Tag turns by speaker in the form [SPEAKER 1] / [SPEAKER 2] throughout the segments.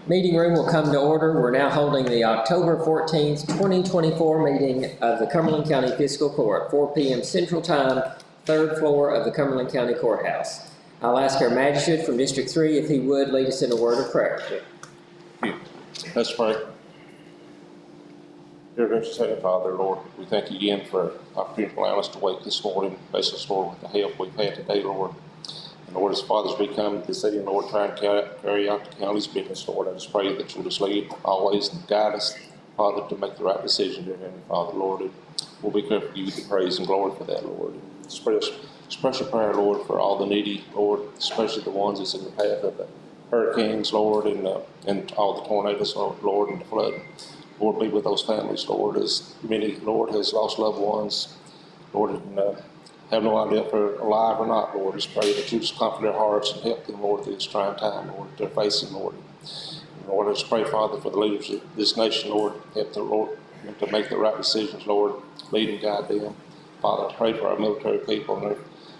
[SPEAKER 1] Meeting room will come to order. We're now holding the October 14th, 2024 meeting of the Cumberland County Fiscal Court, 4 p.m. Central Time, 3rd floor of the Cumberland County Courthouse. I'll ask our magistrate from District 3 if he would lead us in a word of prayer.
[SPEAKER 2] Let's pray. Dear gracious Heavenly Father, Lord, we thank you again for the opportunity to allow us to wake this morning. Bless us, Lord, with the help we've had today, Lord. And Lord, as fathers, we come to the city, Lord, trying to carry out the county's business, Lord. I just pray that you'll just lead always and guide us, Father, to make the right decision, dear Heavenly Father, Lord. And we'll be careful to give you the praise and glory for that, Lord. Special prayer, Lord, for all the needy, Lord, especially the ones that's in the path of the hurricanes, Lord, and all the tornadoes, Lord, and the flood. Lord, be with those families, Lord, as many, Lord, has lost loved ones, Lord, and have no idea if they're alive or not, Lord. Just pray that you just comfort their hearts and help them, Lord, through this trying time, Lord, they're facing, Lord. And Lord, I just pray, Father, for the leaders of this nation, Lord, help them, Lord, to make the right decisions, Lord, lead and guide them. Father, I pray for our military people and their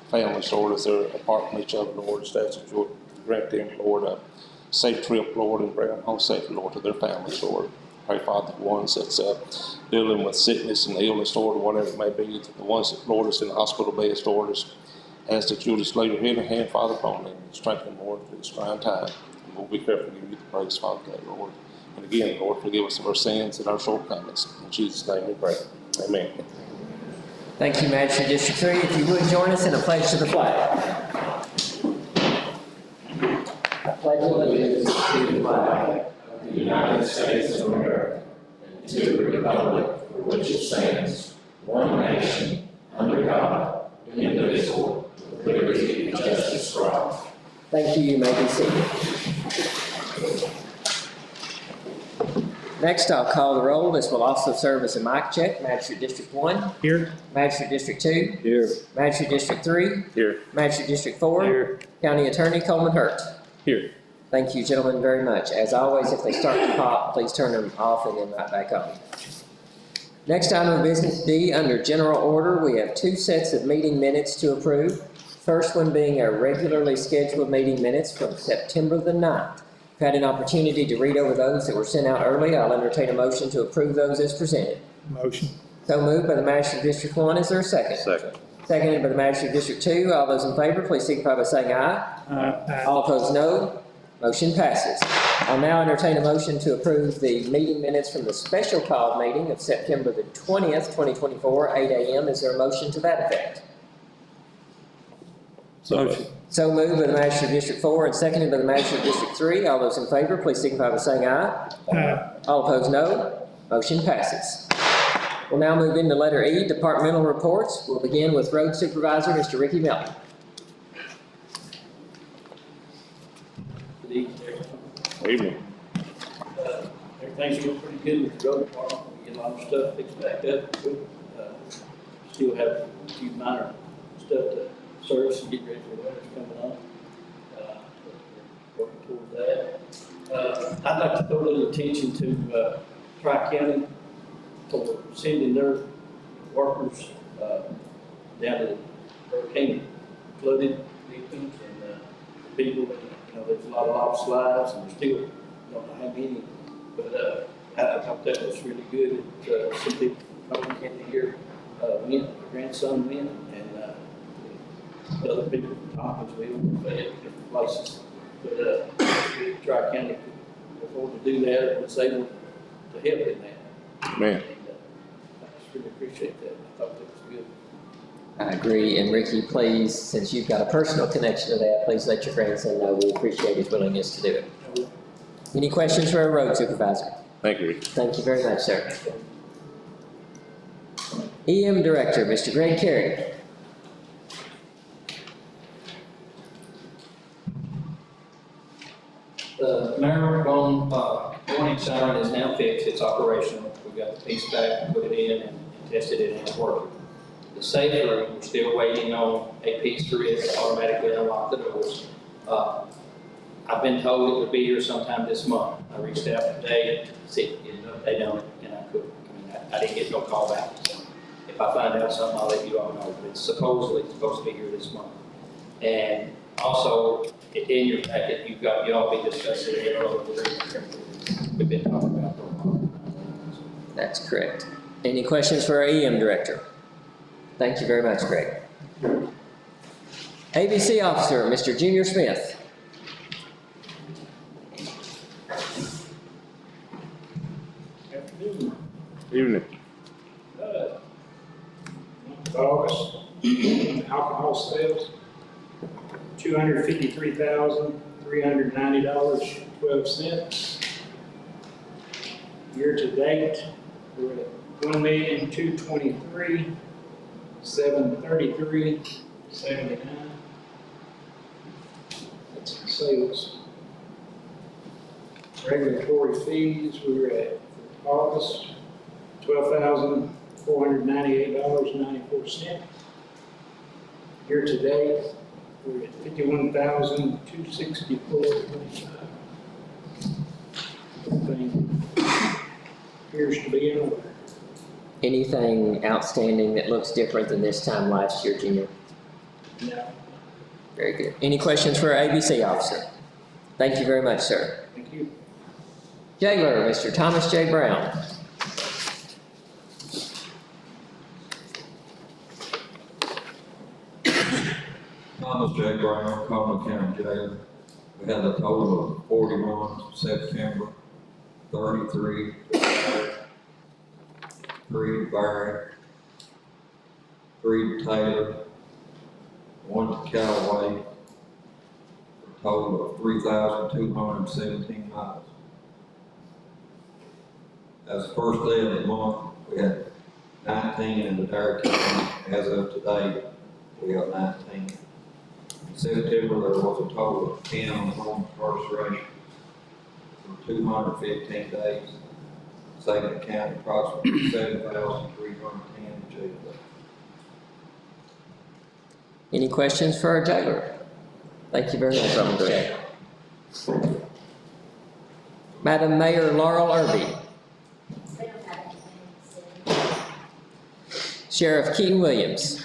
[SPEAKER 2] families, Lord, as they're apart from each other, Lord, just ask that you'll grant them, Lord, a safe trip, Lord, and bring them home safely, Lord, to their families, Lord. Pray, Father, the ones that's dealing with sickness and illness, Lord, whatever it may be, the ones that, Lord, is in the hospital beds, Lord, just ask that you'll just lay your healing hand, Father, upon them and strengthen them, Lord, through this trying time. And we'll be careful to give you the praise, Father, for that, Lord. And again, Lord, forgive us of our sins and our shortcomings. In Jesus' name we pray. Amen.
[SPEAKER 1] Thank you, Magistrate District 3. If you would join us in a pledge to the flag. I pledge allegiance to the flag of the United States of America and to the republic for which it stands, one nation, under God, indivisible, with liberty and justice for all. Thank you. You may be seated. Next, I'll call the roll. This will also serve as a mic check. Magistrate District 1. Here. Magistrate District 2. Here. Magistrate District 3. Here. Magistrate District 4. Here. County Attorney Coleman Hurt. Here. Thank you, gentlemen, very much. As always, if they start to pop, please turn them off and then right back on. Next item of business D, under general order, we have 2 sets of meeting minutes to approve. First one being our regularly scheduled meeting minutes from September the 9th. I've had an opportunity to read over those that were sent out early. I'll entertain a motion to approve those as presented.
[SPEAKER 3] Motion.
[SPEAKER 1] So moved by the Magistrate District 1. Is there a second?
[SPEAKER 3] Second.
[SPEAKER 1] Seconded by the Magistrate District 2. All those in favor, please signify by saying aye.
[SPEAKER 3] Aye.
[SPEAKER 1] All opposed, no. Motion passes. I'll now entertain a motion to approve the meeting minutes from the special called meeting of September the 20th, 2024, 8 a.m. Is there a motion to that effect?
[SPEAKER 3] Motion.
[SPEAKER 1] So moved by the Magistrate District 4 and seconded by the Magistrate District 3. All those in favor, please signify by saying aye.
[SPEAKER 3] Aye.
[SPEAKER 1] All opposed, no. Motion passes. We'll now move into letter E, departmental reports. We'll begin with Road Supervisor, Mr. Ricky Melton.
[SPEAKER 2] Good evening.
[SPEAKER 4] Everything's going pretty good with the road department. We get a lot of stuff fixed back up. Still have a few minor stuff to service and get ready for winter's coming on. We're working toward that. I'd like to throw a little attention to Tri-County for sending their workers down to the hurricane flooded victims and people. There's a lot of lost lives, and we still don't know how many. But I thought that was really good. Some people probably can't hear my grandson win, and other people from Tompkinsville, different places. But Tri-County could afford to do that, and was able to help in that.
[SPEAKER 2] Man.
[SPEAKER 4] And, I just really appreciate that. I thought that was good.
[SPEAKER 1] I agree, and Ricky, please, since you've got a personal connection to that, please let your grandson know we appreciate his willingness to do it. Any questions for our road supervisor?
[SPEAKER 2] Thank you, Rick.
[SPEAKER 1] Thank you very much, sir. EM Director, Mr. Greg Carey.
[SPEAKER 5] The marijuana warning siren is now fixed. It's operational. We got the piece back, put it in, and tested it, and it's working. The safe room, we're still waiting on a piece for it to automatically unlock the doors. I've been told it would be here sometime this month. I reached out today to see if we get an update on it, and I couldn't. I didn't get no call back. So if I find out something, I'll let you all know. But it's supposedly supposed to be here this month. And Also, in your packet, y'all be discussing the road we've been talking about for a while.
[SPEAKER 1] That's correct. Any questions for our EM director? Thank you very much, Greg. ABC officer, Mr. Junior Smith.
[SPEAKER 3] Afternoon.
[SPEAKER 2] Evening.
[SPEAKER 3] August, alcohol sales, $253,390.12. Year to date, we're at $1,223,733.79. That's sales. Regulatory fees, we were at for August, $12,498.94. Year to date, we're at $51,264.25. Everything appears to be in order.
[SPEAKER 1] Anything outstanding that looks different than this time last year, Junior?
[SPEAKER 3] No,
[SPEAKER 1] Very good. Any questions for our ABC officer? Thank you very much, sir.
[SPEAKER 3] thank you.
[SPEAKER 1] Jailer, Mr. Thomas J. Brown.
[SPEAKER 6] Thomas J. Brown, Cumberland County Jail. We had a total of 41 September, 33 3 Barry, 3 Taylor, 1 to Callaway, for a total of 3,217 miles. As the first day of the month, we had 19 in the Dare County. As of today, we have 19. In September, there was a total of 10 on home incarceration for 215 days. Saving the county approximately 7,310 in jail days.
[SPEAKER 1] Any questions for our jailer? Thank you very much, Officer. Madam Mayor Laurel Irby. Sheriff Keaton Williams.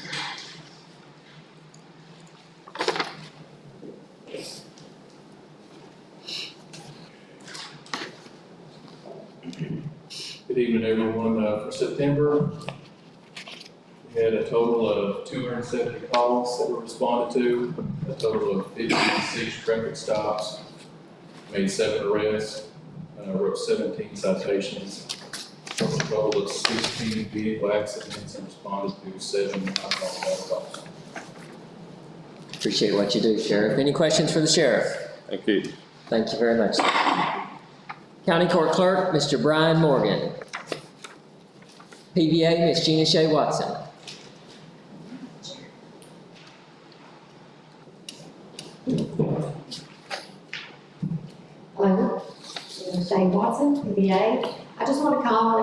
[SPEAKER 7] Good evening, everyone. For September, we had a total of 270 calls that were responded to, a total of 56 traffic stops, made 7 arrests, wrote 17 citations, a total of 16 vehicle accidents, and responded to 7 alcohol calls.
[SPEAKER 1] Appreciate what you do, Sheriff. Any questions for the Sheriff?
[SPEAKER 2] Thank you.
[SPEAKER 1] Thank you very much. County Court Clerk, Mr. Brian Morgan. PVA, Ms. Gina Shea Watson.
[SPEAKER 8] Hello, Shane Watson, PBA. I just want to come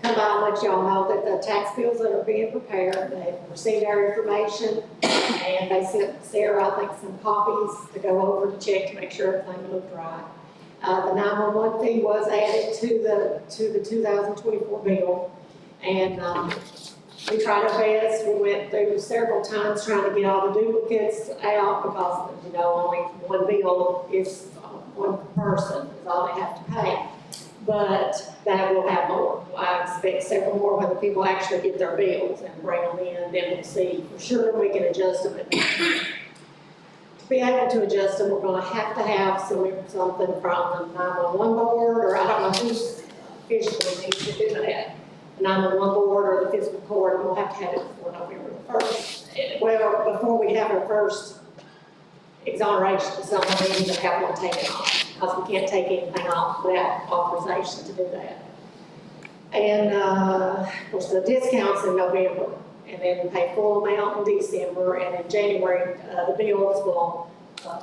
[SPEAKER 8] by and let y'all know that the tax bills that are being prepared, they've received our information, and they sent Sarah, I think, some copies to go over to check to make sure everything looked right. The 911 fee was added to the 2024 bill, and we tried our best. We went through several times trying to get all the duplicates out because, you know, only one bill is one person is all they have to pay. But that will have more. I expect several more when the people actually get their bills and bring them in. Then we'll see for sure we can adjust them. To be able to adjust them, we're going to have something from the 911 board, or I don't know who's officially needs to do that. 911 board or the fiscal court, and we'll have to have it before November the 1st. Well, before we have our first exoneration, so we need to have one taken off, because we can't take anything off without authorization to do that. And of course, the discounts in November, and then pay full amount in December, and in January, the bills will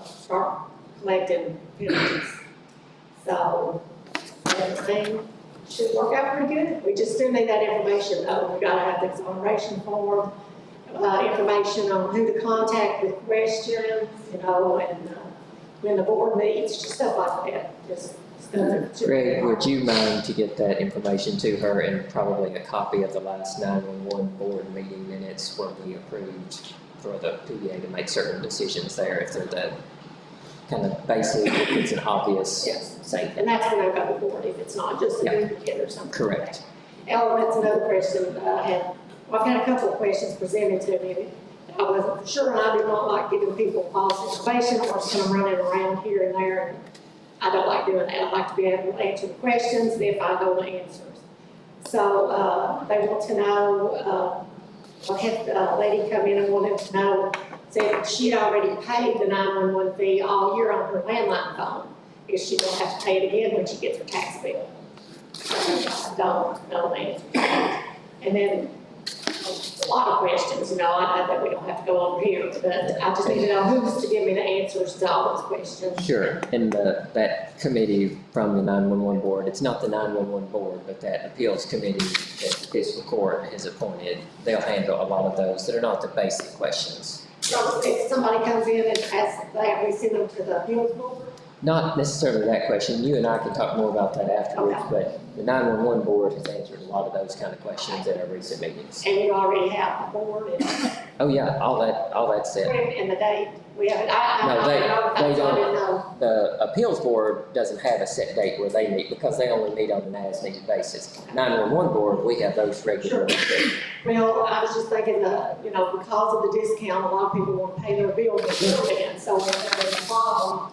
[SPEAKER 8] start collecting penalties. So everything should work out pretty good. We just still need that information though. We gotta have the exoneration form, information on who to contact with questions, you know, and when the board meets, just stuff like that. Just stuff.
[SPEAKER 1] Greg, would you mind to get that information to her and probably a copy of the last 911 board meeting minutes where we approved for the PBA to make certain decisions there if they're the kind of basic, if it's an obvious
[SPEAKER 8] Yes.
[SPEAKER 1] thing.
[SPEAKER 8] And that's when I go to board, if it's not just a
[SPEAKER 1] Yeah.
[SPEAKER 8] duplicate or something.
[SPEAKER 1] Correct.
[SPEAKER 8] Oh, that's another question that I had. Well, I've had a couple of questions presented to me. I wasn't for sure, and I do not like giving people false information or just kind of running around here and there. I don't like doing that. I like to be able to answer the questions if I know the answers. So, they want to know, I had a lady come in and wanted to know, said she'd already paid the 911 fee all year on her landline phone. Is she gonna have to pay it again when she gets her tax bill? I don't know the answer to that. And then, a lot of questions, you know, I know that we don't have to go over here, but I just need to know who's to give me the answers to all those questions.
[SPEAKER 1] Sure, and that committee from the 911 board, it's not the 911 board, but that appeals committee that the fiscal court has appointed, they'll handle a lot of those that are not the basic questions.
[SPEAKER 8] So if somebody comes in and asks that, we send them to the appeals board?
[SPEAKER 1] Not necessarily that question, you and I can talk more about that afterwards,
[SPEAKER 8] Okay.
[SPEAKER 1] but the 911 board has answered a lot of those kind of questions at our recent meetings.
[SPEAKER 8] And you already have the board and,
[SPEAKER 1] Oh yeah, all that's set.
[SPEAKER 8] and the date, we haven't,
[SPEAKER 1] No,
[SPEAKER 8] I
[SPEAKER 1] they
[SPEAKER 8] didn't
[SPEAKER 1] don't.
[SPEAKER 8] know.
[SPEAKER 1] The appeals board doesn't have a set date where they meet because they only meet on an as-needed basis. 911 board, we have those regularly.
[SPEAKER 8] Well, I was just thinking that, you know, because of the discount, a lot of people want to pay their bills beforehand, so if there's a problem,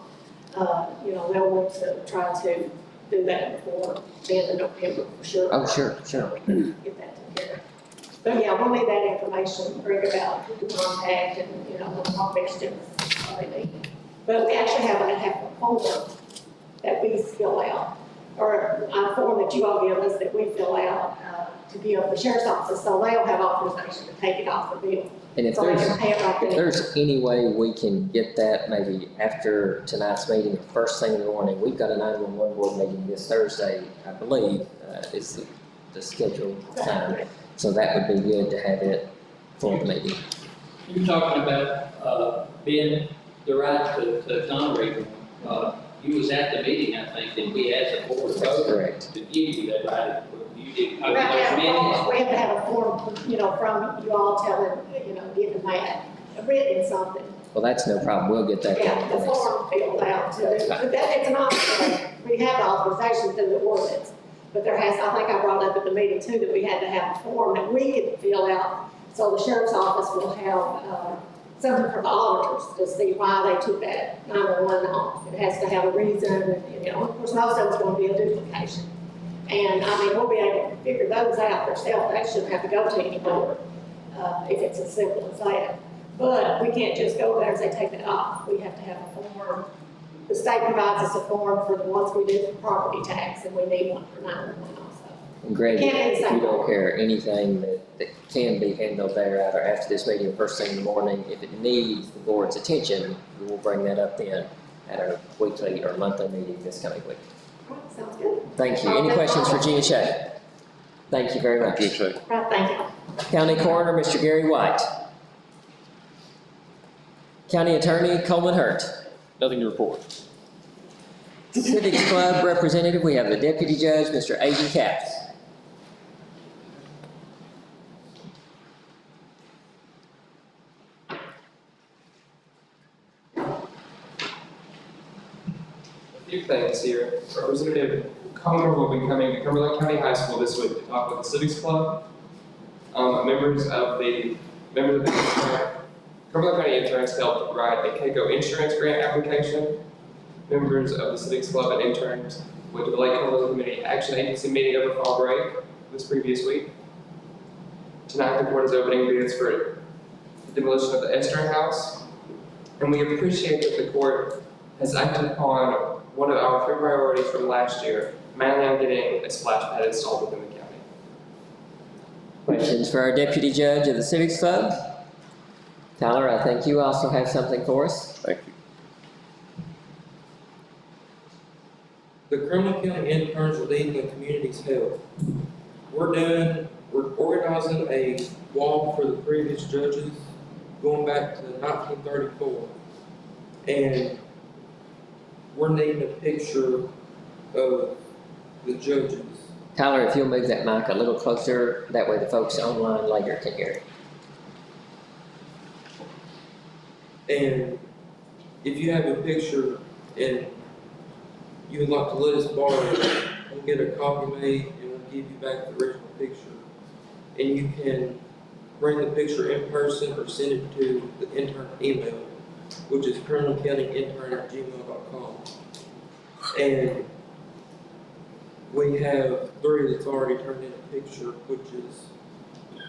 [SPEAKER 8] you know, they'll want to try to do that before the end of November, for sure.
[SPEAKER 1] Oh, sure.
[SPEAKER 8] Get that together. But yeah, we'll need that information, bring about who to contact and, you know, what questions they need. But we actually have a form that we fill out, or a form that you all give us that we fill out, to give the sheriff's office, so they'll have authorization to take it off the bill.
[SPEAKER 1] And if
[SPEAKER 8] So they can pay it right
[SPEAKER 1] if
[SPEAKER 8] then.
[SPEAKER 1] there's any way we can get that maybe after tonight's meeting, or first thing in the morning, we've got a 911 board meeting this Thursday, I believe, is the scheduled time. So that would be good to have it for the meeting.
[SPEAKER 5] You're talking about, being the right to tolerate, you was at the meeting, I think, and we as a board voted
[SPEAKER 1] Correct.
[SPEAKER 5] to give you that right. You didn't
[SPEAKER 8] We
[SPEAKER 5] copy
[SPEAKER 8] have to
[SPEAKER 5] those
[SPEAKER 8] have a
[SPEAKER 5] minutes.
[SPEAKER 8] form, we have to have a form, you know, from you all telling, you know, giving that, written something.
[SPEAKER 1] Well, that's no problem. We'll get that.
[SPEAKER 8] Yeah, the form filled out to do, but that, it's an option. We have the authorization through the ordinance, but there has, I think I brought up at the meeting too, that we had to have a form that we could fill out, so the sheriff's office will have, something for the auditors to see why they took that 911 off. It has to have a reason, and, you know, of course, most of it's gonna be a duplication. And, I mean, we'll be able to figure those out ourselves, that shouldn't have to go to any board, if it's as simple as that. But we can't just go there and say, take it off, we have to have a form. The state provides us a form for the ones we do for property tax, and we need one for 911 also.
[SPEAKER 1] And Greg,
[SPEAKER 8] Can't be the
[SPEAKER 1] if you
[SPEAKER 8] same.
[SPEAKER 1] don't care, anything that can be handled there either after this meeting or first thing in the morning, if it needs the board's attention, we will bring that up then at our weekly or monthly meeting this coming week.
[SPEAKER 8] Sounds good.
[SPEAKER 1] Thank you. Any questions for Gina Shea? Thank you very much.
[SPEAKER 2] Good shape.
[SPEAKER 8] Right, thank you.
[SPEAKER 1] County Coroner, Mr. Gary White. County Attorney, Coleman Hurt.
[SPEAKER 2] Nothing to report.
[SPEAKER 1] Civics Club Representative, we have the Deputy Judge, Mr. Aiden Capps.
[SPEAKER 9] A few things here. Representative Comer will be coming to Cumberland County High School this week to talk with the Civics Club. Members of the Cumberland County interns helped write a KECO insurance grant application. Members of the Civics Club and interns went to the Lake Cumberland Community Action Agency meeting over fall break this previous week. Tonight, the court is opening bids for the demolition of the Esther House. And we appreciate that the court has acted upon one of our 3 priorities from last year, mainly on getting a splash pad installed within the county.
[SPEAKER 1] Questions for our Deputy Judge of the Civics Club? Tyler, I think you also have something for us.
[SPEAKER 2] Thank you.
[SPEAKER 10] The Cumberland County interns are leading the community's health. We're organizing a wall for the previous judges going back to 1934. And we're needing a picture of the judges.
[SPEAKER 1] Tyler, if you'll move that mic a little closer, that way the folks online later can hear it.
[SPEAKER 10] And if you have a picture and you would like to let us borrow it, we'll get a copy made and we'll give you back the original picture. And you can bring the picture in person or send it to the intern email, which is cumberlandcountyintern@gmail.com. And we have 3 that's already turned in a picture, which is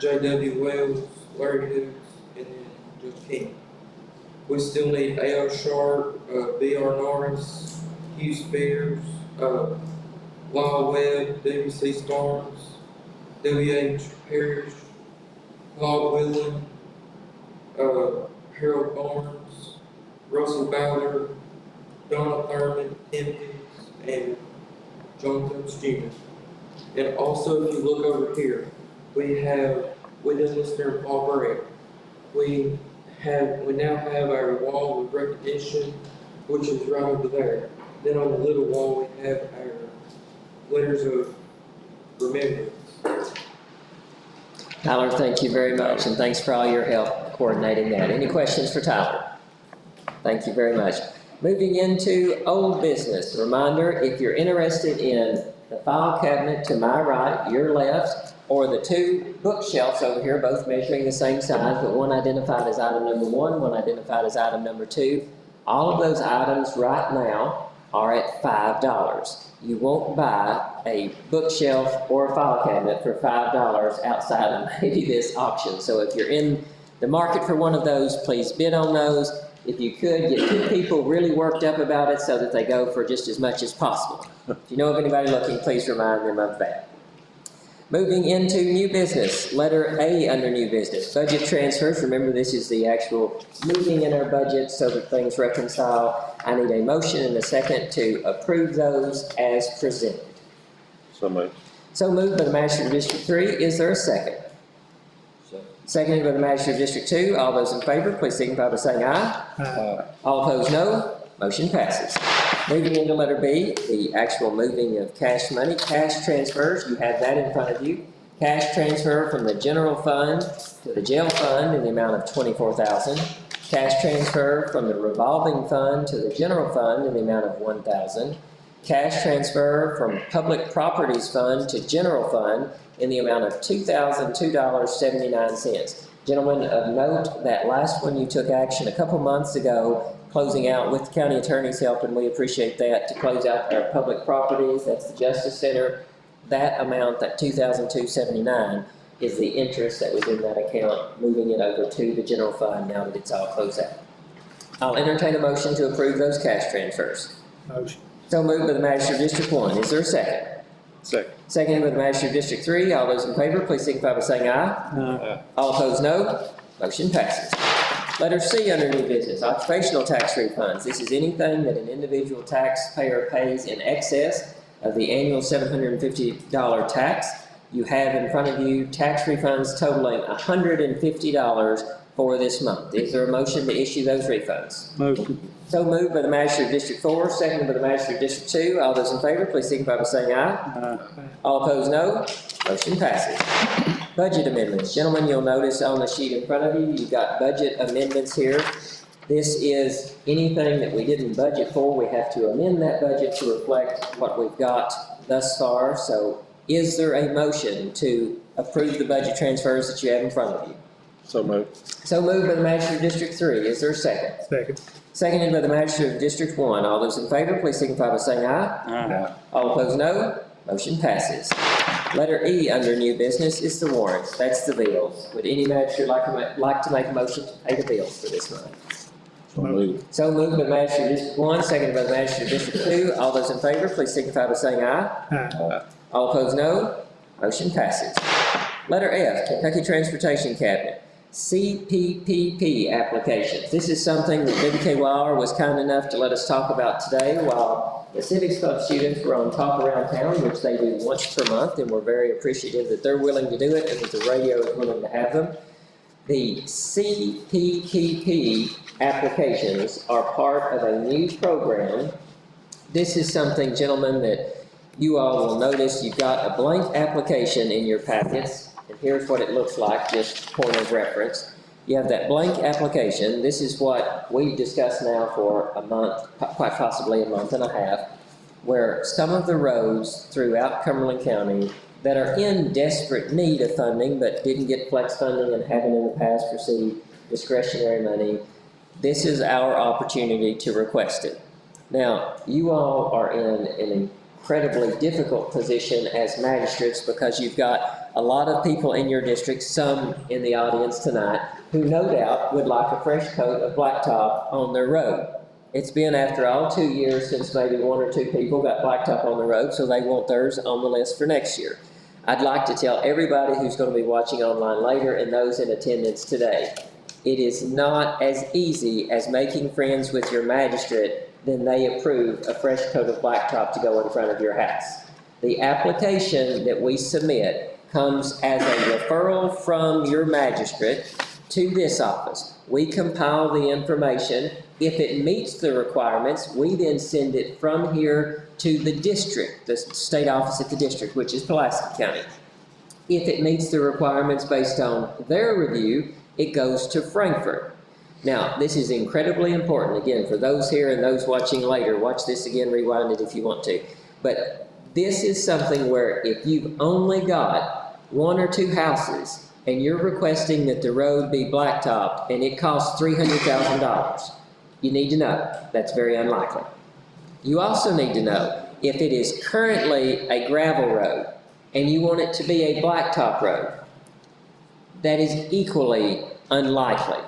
[SPEAKER 10] J.W. Wells, Larry Hooks, and then Judge King. We still need A.O. Sharp, B.R. Norris, Hugh Spears, Lyle Webb, W.C. Starnes, W.H. Parrish, Claude Whelan, Harold Barnes, Russell Ballard, Donna Thurman, Tim Hicks, and John Jones Jr. And also, if you look over here, we didn't list there Paul Gray. We now have our wall of recognition, which is right over there. Then on the little wall, we have our letters of remembrance.
[SPEAKER 1] Tyler, thank you very much, and thanks for all your help coordinating that. Any questions for Tyler? Thank you very much. Moving into old business. Reminder, if you're interested in the file cabinet to my right, your left, or the 2 bookshelves over here, both measuring the same size, but one identified as item number 1, one identified as item number 2, all of those items right now are at $5. You won't buy a bookshelf or a file cabinet for $5 outside of maybe this auction. So if you're in the market for one of those, please bid on those. If you could, get 2 people really worked up about it so that they go for just as much as possible. If you know of anybody looking, please remind them of that. Moving into new business, letter A under new business, budget transfers. Remember, this is the actual moving in our budget so that things reconcile. I need a motion and a second to approve those as presented.
[SPEAKER 2] So moved.
[SPEAKER 1] So moved by the Magistrate of District 3. Is there a second? Seconded by the Magistrate of District 2. All those in favor, please signify by saying aye.
[SPEAKER 2] Aye.
[SPEAKER 1] All opposed, no. Motion passes. Moving into letter B, the actual moving of cash money, cash transfers. You have that in front of you. Cash transfer from the general fund to the jail fund in the amount of $24,000. Cash transfer from the revolving fund to the general fund in the amount of $1,000. Cash transfer from public properties fund to general fund in the amount of $2,002.79. Gentlemen, of note, that last one you took action a couple months ago, closing out with the county attorney's help, and we appreciate that, to close out our public properties. That's the Justice Center. That amount, that $2,279, is the interest that was in that account, moving it over to the general fund now that it's all closed out. I'll entertain a motion to approve those cash transfers.
[SPEAKER 3] Motion.
[SPEAKER 1] So moved by the Magistrate of District 1. Is there a second?
[SPEAKER 2] Second.
[SPEAKER 1] Seconded by the Magistrate of District 3. All those in favor, please signify by saying aye.
[SPEAKER 3] Aye.
[SPEAKER 1] All opposed, no. Motion passes. Letter C under new business, occupational tax refunds. This is anything that an individual taxpayer pays in excess of the annual $750 tax. You have in front of you tax refunds totaling $150 for this month. Is there a motion to issue those refunds?
[SPEAKER 3] Motion.
[SPEAKER 1] So moved by the Magistrate of District 4, seconded by the Magistrate of District 2. All those in favor, please signify by saying aye.
[SPEAKER 3] Aye.
[SPEAKER 1] All opposed, no. Motion passes. Budget amendments. Gentlemen, you'll notice on the sheet in front of you, you've got budget amendments here. This is anything that we didn't budget for. We have to amend that budget to reflect what we've got thus far. So is there a motion to approve the budget transfers that you have in front of you?
[SPEAKER 2] So moved.
[SPEAKER 1] So moved by the Magistrate of District 3. Is there a second?
[SPEAKER 3] Second.
[SPEAKER 1] Seconded by the Magistrate of District 1. All those in favor, please signify by saying aye.
[SPEAKER 3] Aye.
[SPEAKER 1] All opposed, no. Motion passes. Letter E under new business is the warrants. That's the bills. Would any magistrate like to make a motion to pay the bills for this month?
[SPEAKER 2] So moved.
[SPEAKER 1] So moved by the Magistrate of District 1, seconded by the Magistrate of District 2. All those in favor, please signify by saying aye.
[SPEAKER 3] Aye.
[SPEAKER 1] All opposed, no. Motion passes. Letter F, Kentucky Transportation Cabinet. CPPP applications. This is something that BBK Weiler was kind enough to let us talk about today while the Civics Club students were on Talk Around Town, which they do once per month, and we're very appreciative that they're willing to do it and that the radio is willing to have them. The CPPP applications are part of a new program. This is something, gentlemen, that you all will notice. You've got a blank application in your packets. And here's what it looks like, just point of reference. You have that blank application. This is what we've discussed now for a month, quite possibly a month and a half, where some of the roads throughout Cumberland County that are in desperate need of funding but didn't get flex funding and haven't in the past received discretionary money, this is our opportunity to request it. Now, you all are in an incredibly difficult position as magistrates because you've got a lot of people in your district, some in the audience tonight, who no doubt would like a fresh coat of blacktop on their road. It's been, after all, 2 years since maybe 1 or 2 people got blacktop on the road, so they want theirs on the list for next year. I'd like to tell everybody who's going to be watching online later and those in attendance today, it is not as easy as making friends with your magistrate then they approve a fresh coat of blacktop to go in front of your house. The application that we submit comes as a referral from your magistrate to this office. We compile the information. If it meets the requirements, we then send it from here to the district, the state office at the district, which is Pulaski County. If it meets the requirements based on their review, it goes to Frankfurt. Now, this is incredibly important, again, for those here and those watching later. Watch this again, rewind it if you want to. But this is something where if you've only got 1 or 2 houses and you're requesting that the road be blacktopped and it costs $300,000, you need to know that's very unlikely. You also need to know if it is currently a gravel road and you want it to be a blacktop road, that is equally unlikely.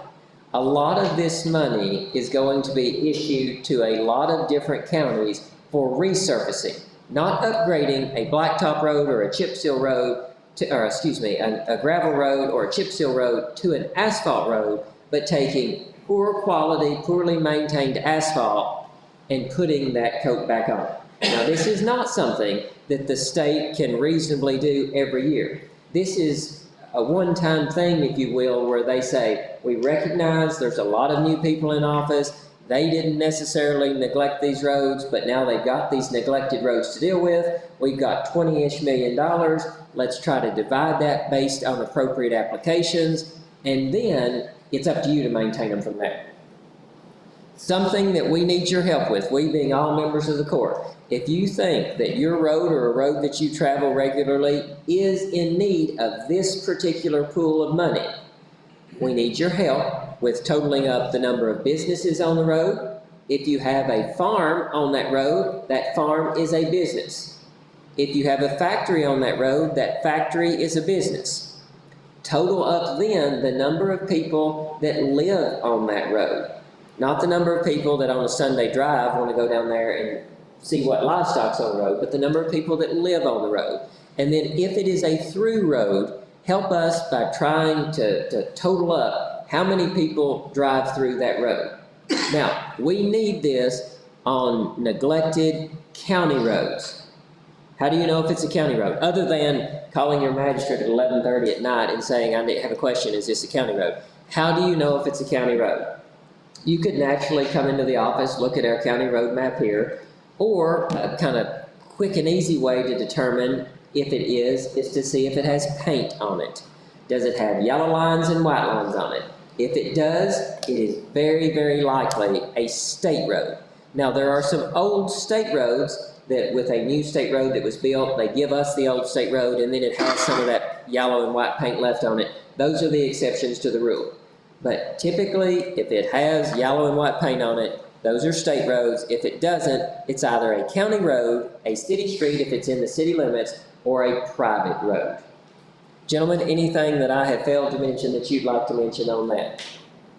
[SPEAKER 1] A lot of this money is going to be issued to a lot of different counties for resurfacing, not upgrading a blacktop road or a chip seal road, a gravel road or a chip seal road to an asphalt road, but taking poor quality, poorly maintained asphalt and putting that coat back on. Now, this is not something that the state can reasonably do every year. This is a one-time thing, if you will, where they say, we recognize there's a lot of new people in office. They didn't necessarily neglect these roads, but now they've got these neglected roads to deal with. We've got $20-ish million. Let's try to divide that based on appropriate applications, and then it's up to you to maintain them from there. Something that we need your help with, we being all members of the court. If you think that your road or a road that you travel regularly is in need of this particular pool of money, we need your help with totaling up the number of businesses on the road. If you have a farm on that road, that farm is a business. If you have a factory on that road, that factory is a business. Total up then the number of people that live on that road. Not the number of people that on a Sunday drive want to go down there and see what livestock's on the road, but the number of people that live on the road. And then if it is a through road, help us by trying to total up how many people drive through that road. Now, we need this on neglected county roads. How do you know if it's a county road? Other than calling your magistrate at 11:30 at night and saying, I have a question, is this a county road? How do you know if it's a county road? You could naturally come into the office, look at our county road map here, or a kind of quick and easy way to determine if it is to see if it has paint on it. Does it have yellow lines and white lines on it? If it does, it is very, very likely a state road. Now, there are some old state roads that with a new state road that was built, they give us the old state road and then it has some of that yellow and white paint left on it. Those are the exceptions to the rule. But typically, if it has yellow and white paint on it, those are state roads. If it doesn't, it's either a county road, a city street if it's in the city limits, or a private road. Gentlemen, anything that I have failed to mention that you'd like to mention on that?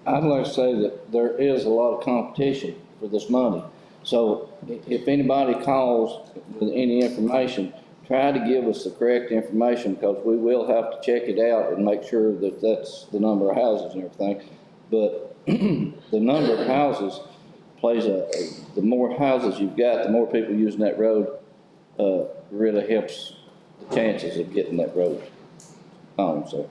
[SPEAKER 11] I'd like to say that there is a lot of competition for this money. So if anybody calls with any information, try to give us the correct information because we will have to check it out and make sure that that's the number of houses and everything. But the number of houses plays the more houses you've got, the more people using that road really helps the chances of getting that road on. So.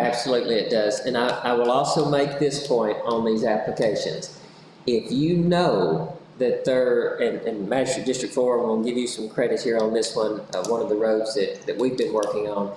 [SPEAKER 1] Absolutely it does. And I will also make this point on these applications. If you know that and Magistrate District 4, I'm going to give you some credit here on this one, one of the roads that we've been working on.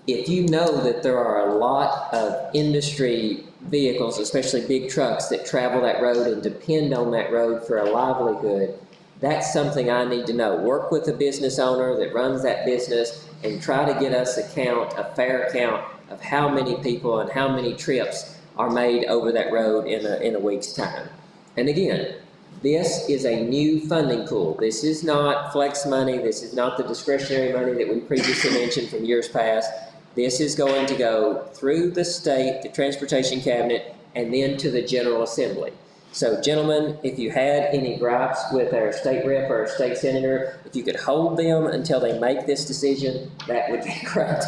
[SPEAKER 1] if you know that there are a lot of industry vehicles, especially big trucks, that travel that road and depend on that road for a livelihood, that's something I need to know. Work with the business owner that runs that business and try to get us a fair count of how many people and how many trips are made over that road in a week's time. And again, this is a new funding pool. This is not flex money. This is not the discretionary money that we previously mentioned from years past. This is going to go through the state, the transportation cabinet, and then to the General Assembly. So gentlemen, if you had any gripes with our state rep or our state senator, if you could hold them until they make this decision, that would be great,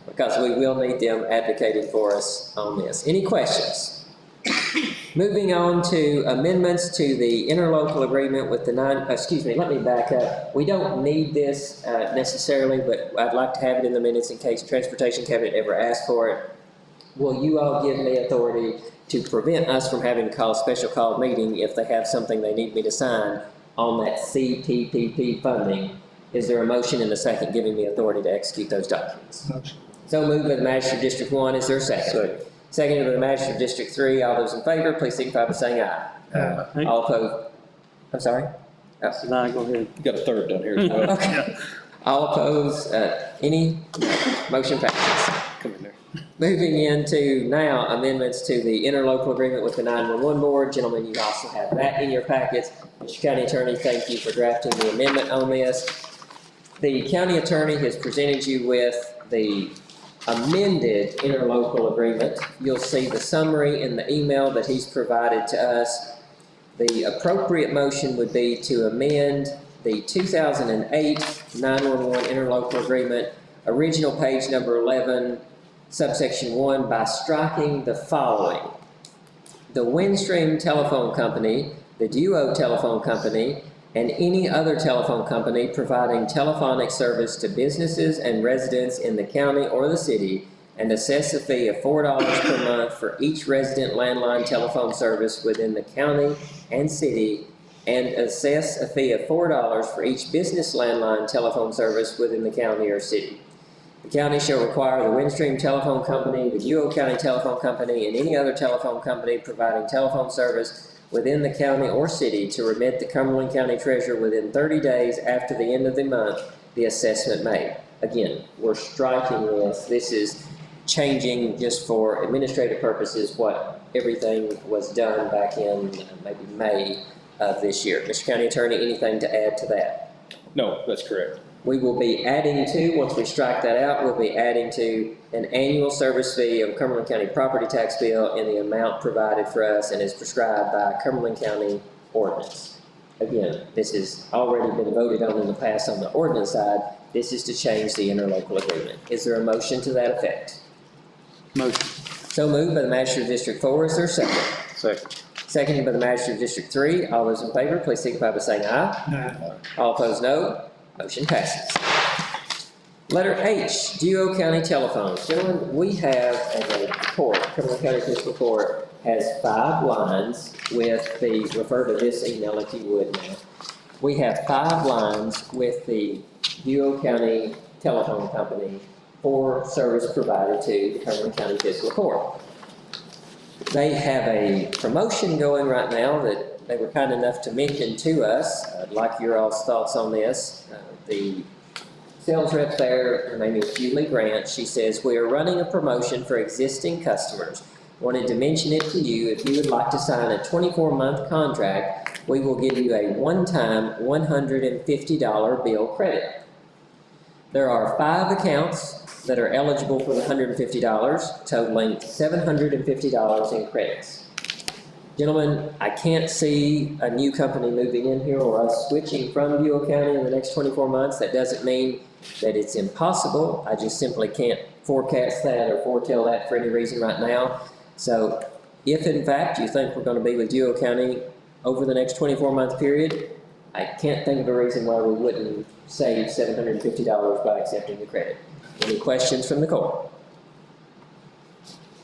[SPEAKER 1] because we will need them advocating for us on this. Any questions? Moving on to amendments to the interlocal agreement with the let me back up. We don't need this necessarily, but I'd like to have it in the minutes in case Transportation Cabinet ever asks for it. Will you all give me authority to prevent us from having to call a special call meeting if they have something they need me to sign on that CPPP funding? Is there a motion in a second giving me authority to execute those documents?
[SPEAKER 3] Motion.
[SPEAKER 1] So moved by the Magistrate District 1. Is there a second? Second. Seconded by the Magistrate District 3. All those in favor, please signify by saying aye.
[SPEAKER 3] Aye.
[SPEAKER 1] All opposed? I'm sorry? Oh.
[SPEAKER 3] No, go ahead.
[SPEAKER 11] You got a third down here as well.
[SPEAKER 1] Okay. All opposed? Any? Motion passes.
[SPEAKER 3] Come in there.
[SPEAKER 1] Moving into now amendments to the interlocal agreement with the 911 board. Gentlemen, you also have that in your packets. Mr. County Attorney, thank you for drafting the amendment on this. The County Attorney has presented you with the amended interlocal agreement. You'll see the summary in the email that he's provided to us. The appropriate motion would be to amend the 2008 911 interlocal agreement, original page number 11, subsection 1, by striking the following: the Windstream Telephone Company, the Duo Telephone Company, and any other telephone company providing telephonic service to businesses and residents in the county or the city, and assess a fee of $4 per month for each resident landline telephone service within the county and city, and assess a fee of $4 for each business landline telephone service within the county or city. The county shall require the Windstream Telephone Company, the Duo County Telephone Company, and any other telephone company providing telephone service within the county or city to remit the Cumberland County Treasurer within 30 days after the end of the month the assessment made. Again, we're striking this. This is changing just for administrative purposes what everything was done back in maybe May of this year. Mr. County Attorney, anything to add to that?
[SPEAKER 11] No, that's correct.
[SPEAKER 1] We will be adding to, once we strike that out, we'll be adding to an annual service fee of Cumberland County property tax bill in the amount provided for us and is prescribed by Cumberland County ordinance. Again, this has already been voted on in the past on the ordinance side. This is to change the interlocal agreement. Is there a motion to that effect?
[SPEAKER 3] Motion.
[SPEAKER 1] So moved by the Magistrate of District 4. Is there a second?
[SPEAKER 3] Second.
[SPEAKER 1] Seconded by the Magistrate of District 3. All those in favor, please signify by saying aye.
[SPEAKER 3] Aye.
[SPEAKER 1] All opposed, no. Motion passes. Letter H, Duo County Telephones. Gentlemen, we have, as a court, Cumberland County Fiscal Court has 5 lines with the, refer to this email if you would now. We have 5 lines with the Duo County Telephone Company for service provided to the Cumberland County Fiscal Court. They have a promotion going right now that they were kind enough to mention to us. I'd like your all's thoughts on this. The sales rep there, her name is Julie Grant. She says, we are running a promotion for existing customers. Wanted to mention it to you. If you would like to sign a 24-month contract, we will give you a one-time $150 bill credit. There are 5 accounts that are eligible for the $150, totaling $750 in credits. Gentlemen, I can't see a new company moving in here or us switching from Duo County in the next 24 months. That doesn't mean that it's impossible. I just simply can't forecast that or foretell that for any reason right now. So if in fact you think we're going to be with Duo County over the next 24-month period, I can't think of a reason why we wouldn't save $750 by accepting the credit. Any questions from the court?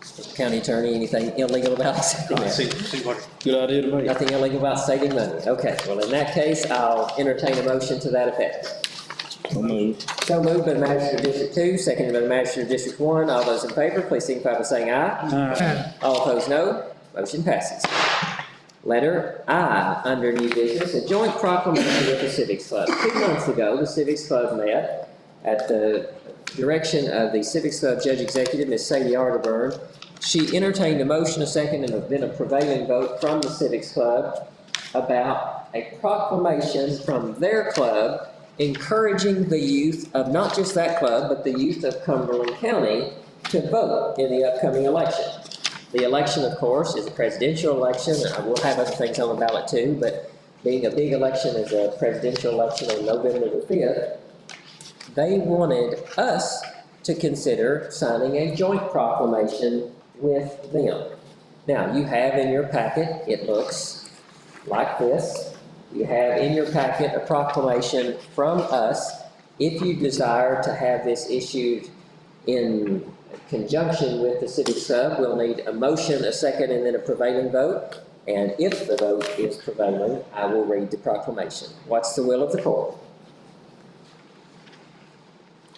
[SPEAKER 1] Mr. County Attorney, anything illegal about accepting that?
[SPEAKER 11] Good idea to me.
[SPEAKER 1] Nothing illegal about saving money. Okay, well in that case, I'll entertain a motion to that effect.
[SPEAKER 11] So moved.
[SPEAKER 1] So moved by the manager of District 2, seconded by the manager of District 1. All those in favor, please signify by saying aye. All opposed, no. Motion passes. Letter I, under new business, a joint proclamation with the Civics Club. 2 months ago, the Civics Club met at the direction of the Civics Club Judge Executive, Ms. Sadie Arterburn. She entertained a motion, a second, and then a prevailing vote from the Civics Club about a proclamation from their club encouraging the youth of not just that club, but the youth of Cumberland County to vote in the upcoming election. The election, of course, is a presidential election. We'll have other things on the ballot too, but being a big election is a presidential election on November the 5th, they wanted us to consider signing a joint proclamation with them. Now, you have in your packet, it looks like this. You have in your packet a proclamation from us. If you desire to have this issued in conjunction with the Civics Club, we'll need a motion, a second, and then a prevailing vote. And if the vote is prevailing, I will read the proclamation. What's the will of the court?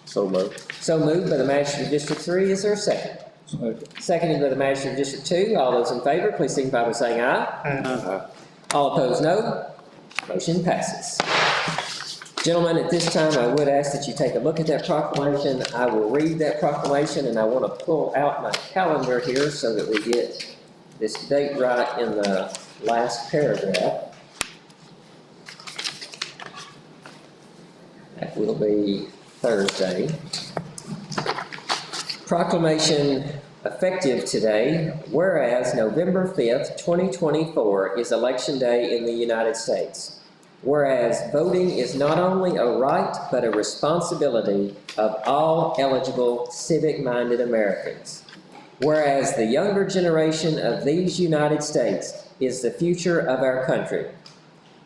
[SPEAKER 11] So moved.
[SPEAKER 1] So moved by the magistrate of District 3. Is there a second?
[SPEAKER 11] Second.
[SPEAKER 1] Seconded by the magistrate of District 2. All those in favor, please signify by saying aye.
[SPEAKER 11] Aye.
[SPEAKER 1] All opposed, no. Motion passes. Gentlemen, at this time, I would ask that you take a look at that proclamation. I will read that proclamation, and I want to pull out my calendar here so that we get this date right in the last paragraph. That will be Thursday. Proclamation effective today, whereas November 5th, 2024 is Election Day in the United States. Whereas voting is not only a right, but a responsibility of all eligible civic-minded Americans. Whereas the younger generation of these United States is the future of our country.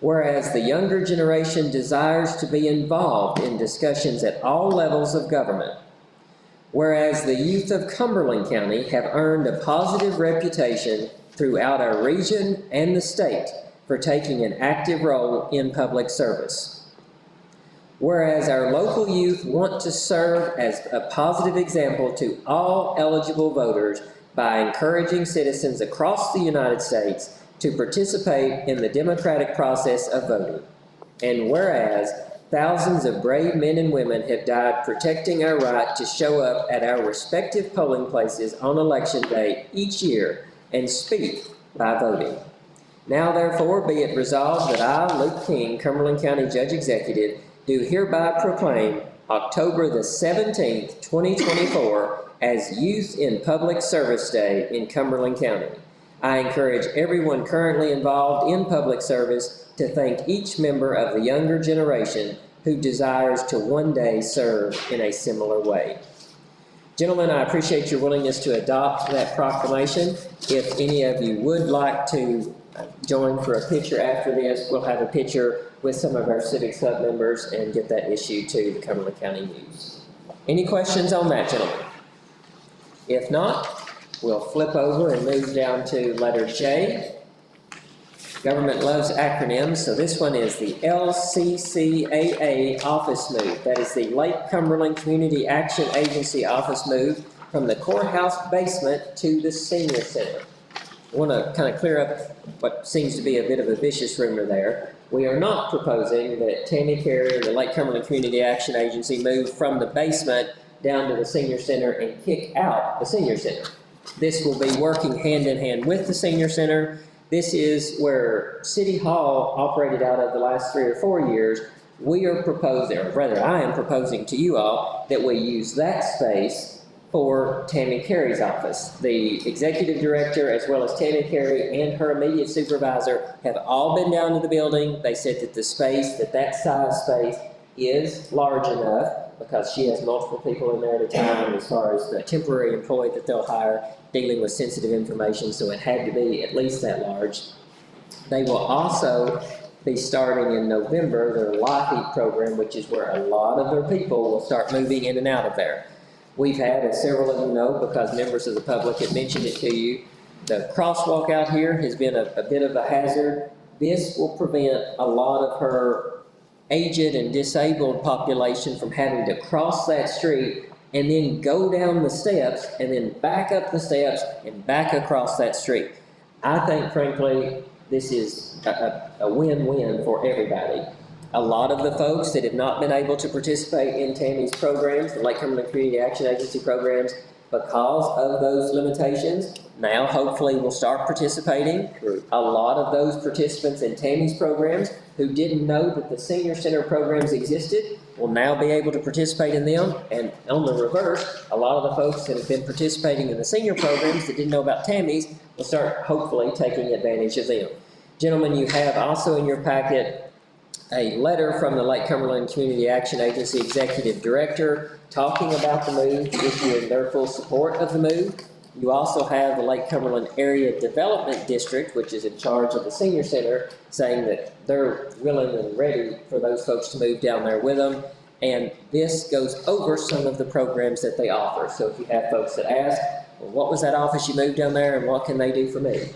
[SPEAKER 1] Whereas the younger generation desires to be involved in discussions at all levels of government. Whereas the youth of Cumberland County have earned a positive reputation throughout our region and the state for taking an active role in public service. Whereas our local youth want to serve as a positive example to all eligible voters by encouraging citizens across the United States to participate in the democratic process of voting. And whereas thousands of brave men and women have died protecting our right to show up at our respective polling places on Election Day each year and speak by voting. Now therefore be it resolved that I, Luke King, Cumberland County Judge Executive, do hereby proclaim October the 17th, 2024 as Youth in Public Service Day in Cumberland County. I encourage everyone currently involved in public service to thank each member of the younger generation who desires to one day serve in a similar way. Gentlemen, I appreciate your willingness to adopt that proclamation. If any of you would like to join for a picture after this, we'll have a picture with some of our Civics Club members and get that issued to the Cumberland County News. Any questions on that, gentlemen? If not, we'll flip over and move down to letter J. Government loves acronyms, so this one is the LCCAA office move. That is the Lake Cumberland Community Action Agency office move from the courthouse basement to the senior center. I want to kind of clear up what seems to be a bit of a vicious rumor there. We are not proposing that Tammy Carey and the Lake Cumberland Community Action Agency move from the basement down to the senior center and kick out the senior center. This will be working hand in hand with the senior center. This is where City Hall operated out of the last 3 or 4 years. We are proposing, or rather I am proposing to you all, that we use that space for Tammy Carey's office. The executive director, as well as Tammy Carey and her immediate supervisor, have all been down to the building. They said that the space, that size space is large enough because she has multiple people in there at a time as far as the temporary employee that they'll hire dealing with sensitive information, so it had to be at least that large. They will also be starting in November their LIHEAP program, which is where a lot of their people will start moving in and out of there. We've had, as several of you know, because members of the public have mentioned it to you, the crosswalk out here has been a bit of a hazard. This will prevent a lot of her aged and disabled population from having to cross that street and then go down the steps and then back up the steps and back across that street. I think frankly, this is a win-win for everybody. A lot of the folks that have not been able to participate in Tammy's programs, the Lake Cumberland Community Action Agency programs, because of those limitations, now hopefully will start participating. A lot of those participants in Tammy's programs who didn't know that the senior center programs existed will now be able to participate in them. And on the reverse, a lot of the folks that have been participating in the senior programs that didn't know about Tammy's will start hopefully taking advantage of them. Gentlemen, you have also in your packet a letter from the Lake Cumberland Community Action Agency Executive Director talking about the move, issuing their full support of the move. You also have the Lake Cumberland Area Development District, which is in charge of the senior center, saying that they're willing and ready for those folks to move down there with them. And this goes over some of the programs that they offer. So if you have folks that ask, well, what was that office you moved down there and what can they do for me?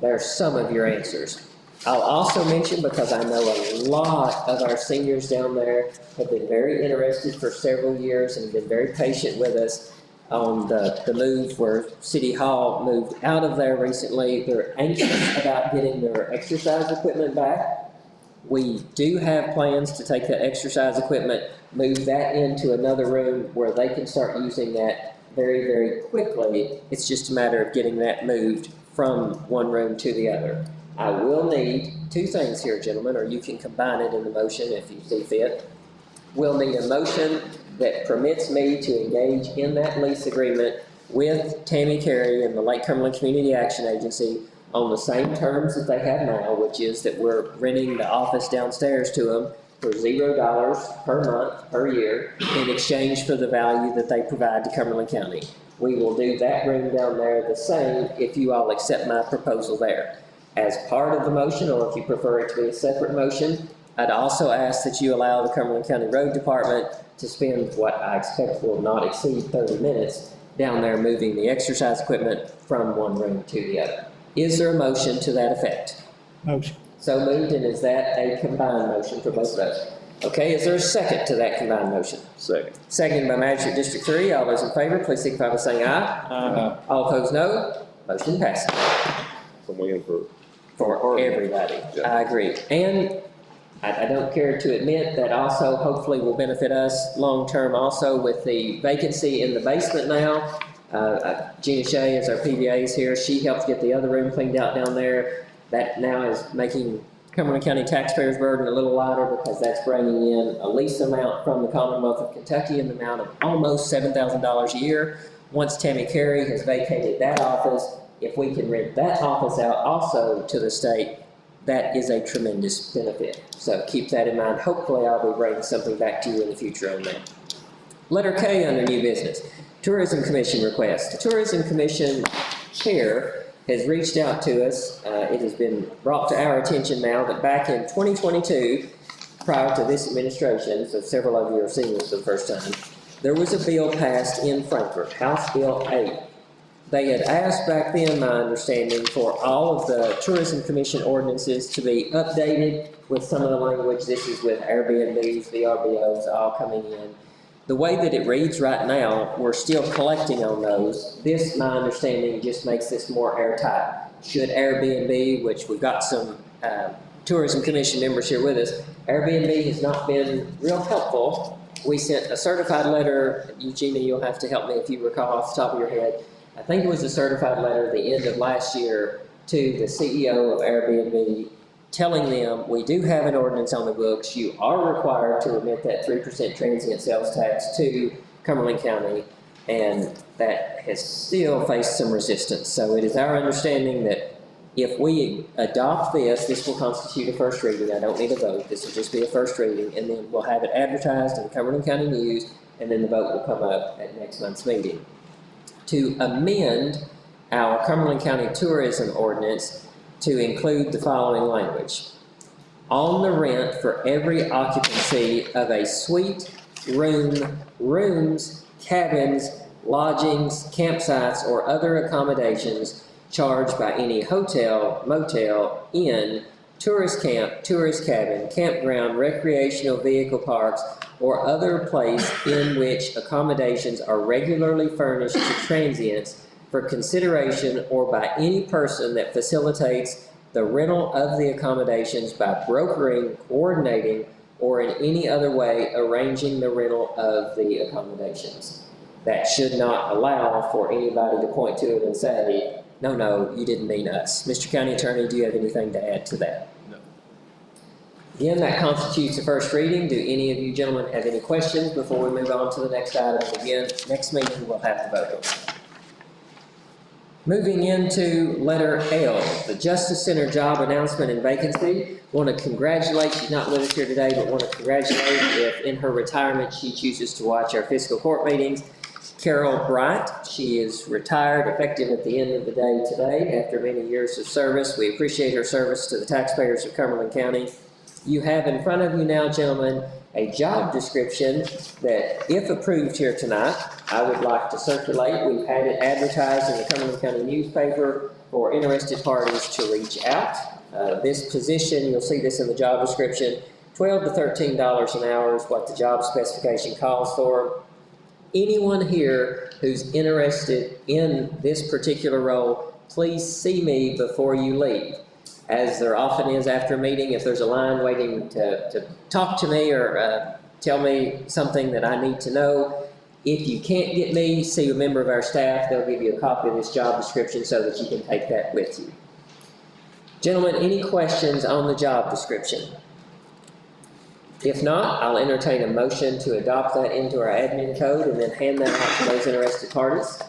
[SPEAKER 1] There are some of your answers. I'll also mention, because I know a lot of our seniors down there have been very interested for several years and been very patient with us on the move where City Hall moved out of there recently. They're anxious about getting their exercise equipment back. We do have plans to take that exercise equipment, move that into another room where they can start using that very, very quickly. It's just a matter of getting that moved from one room to the other. I will need two things here, gentlemen, or you can combine it in the motion if you see fit. We'll need a motion that permits me to engage in that lease agreement with Tammy Carey and the Lake Cumberland Community Action Agency on the same terms that they have now, which is that we're renting the office downstairs to them for $0 per month, per year, in exchange for the value that they provide to Cumberland County. We will do that room down there the same if you all accept my proposal there. As part of the motion, or if you prefer it to be a separate motion, I'd also ask that you allow the Cumberland County Road Department to spend what I expect will not exceed 30 minutes down there moving the exercise equipment from one room to the other. Is there a motion to that effect?
[SPEAKER 3] Motion.
[SPEAKER 1] So moved, and is that a combined motion for both of those? Okay, is there a second to that combined motion?
[SPEAKER 3] Second.
[SPEAKER 1] Seconded by Magistrate District 3. All those in favor, please signify by saying aye.
[SPEAKER 3] Aye.
[SPEAKER 1] All opposed, no. Motion passes.
[SPEAKER 2] I'm waiting
[SPEAKER 1] For everybody. I agree. And I don't care to admit that also hopefully will benefit us long-term also with the vacancy in the basement now. Gina Shea is our PVA is here. She helped get the other room cleaned out down there. That now is making Cumberland County taxpayers' burden a little lighter because that's bringing in a lease amount from the Commonwealth of Kentucky in the amount of almost $7,000 a year. Once Tammy Carey has vacated that office, if we can rent that office out also to the state, that is a tremendous benefit. So keep that in mind. Hopefully I'll be bringing something back to you in the future on that. Letter K under new business. Tourism Commission request. The Tourism Commission chair has reached out to us. It has been brought to our attention now that back in 2022, prior to this administration, so several of you are seeing this for the first time, there was a bill passed in Frankfort, House Bill 8. They had asked back then, my understanding, for all of the Tourism Commission ordinances to be updated with some of the language. This is with Airbnbs, VRBOs, all coming in. The way that it reads right now, we're still collecting on those. This, my understanding, just makes this more airtight. Should Airbnb, which we've got some Tourism Commission members here with us, Airbnb has not been real helpful. We sent a certified letter. Eugenia, you'll have to help me if you recall off the top of your head. I think it was a certified letter at the end of last year to the CEO of Airbnb telling them, we do have an ordinance on the books. You are required to remit that 3% transient sales tax to Cumberland County, and that has still faced some resistance. So it is our understanding that if we adopt this, this will constitute a first reading. I don't need a vote. This will just be a first reading, and then we'll have it advertised in the Cumberland County News, and then the vote will come up at next month's meeting. To amend our Cumberland County Tourism Ordinance to include the following language. On the rent for every occupancy of a suite, room, rooms, cabins, lodgings, campsites, or other accommodations charged by any hotel, motel, inn, tourist camp, tourist cabin, campground, recreational vehicle parks, or other place in which accommodations are regularly furnished to transients for consideration or by any person that facilitates the rental of the accommodations by brokering, coordinating, or in any other way arranging the rental of the accommodations. That should not allow for anybody to point to it and say, no, you didn't mean us. Mr. County Attorney, do you have anything to add to that?
[SPEAKER 7] No.
[SPEAKER 1] Again, that constitutes the first reading. Do any of you gentlemen have any questions before we move on to the next item? Again, next meeting we'll have the vote on. Moving into letter L, the Justice Center job announcement and vacancy. Want to congratulate, she's not with us here today, but want to congratulate if in her retirement she chooses to watch our fiscal court meetings. Carol Bright, she is retired effective at the end of the day today after many years of service. We appreciate her service to the taxpayers of Cumberland County. You have in front of you now, gentlemen, a job description that, if approved here tonight, I would like to circulate. We've had it advertised in the Cumberland County newspaper for interested parties to reach out. This position, you'll see this in the job description, $12 to $13 an hour is what the job specification calls for. Anyone here who's interested in this particular role, please see me before you leave. As there often is after a meeting, if there's a line waiting to talk to me or tell me something that I need to know, if you can't get me, see a member of our staff. They'll give you a copy of this job description so that you can take that with you. Gentlemen, any questions on the job description? If not, I'll entertain a motion to adopt that into our admin code and then hand that out to those interested parties.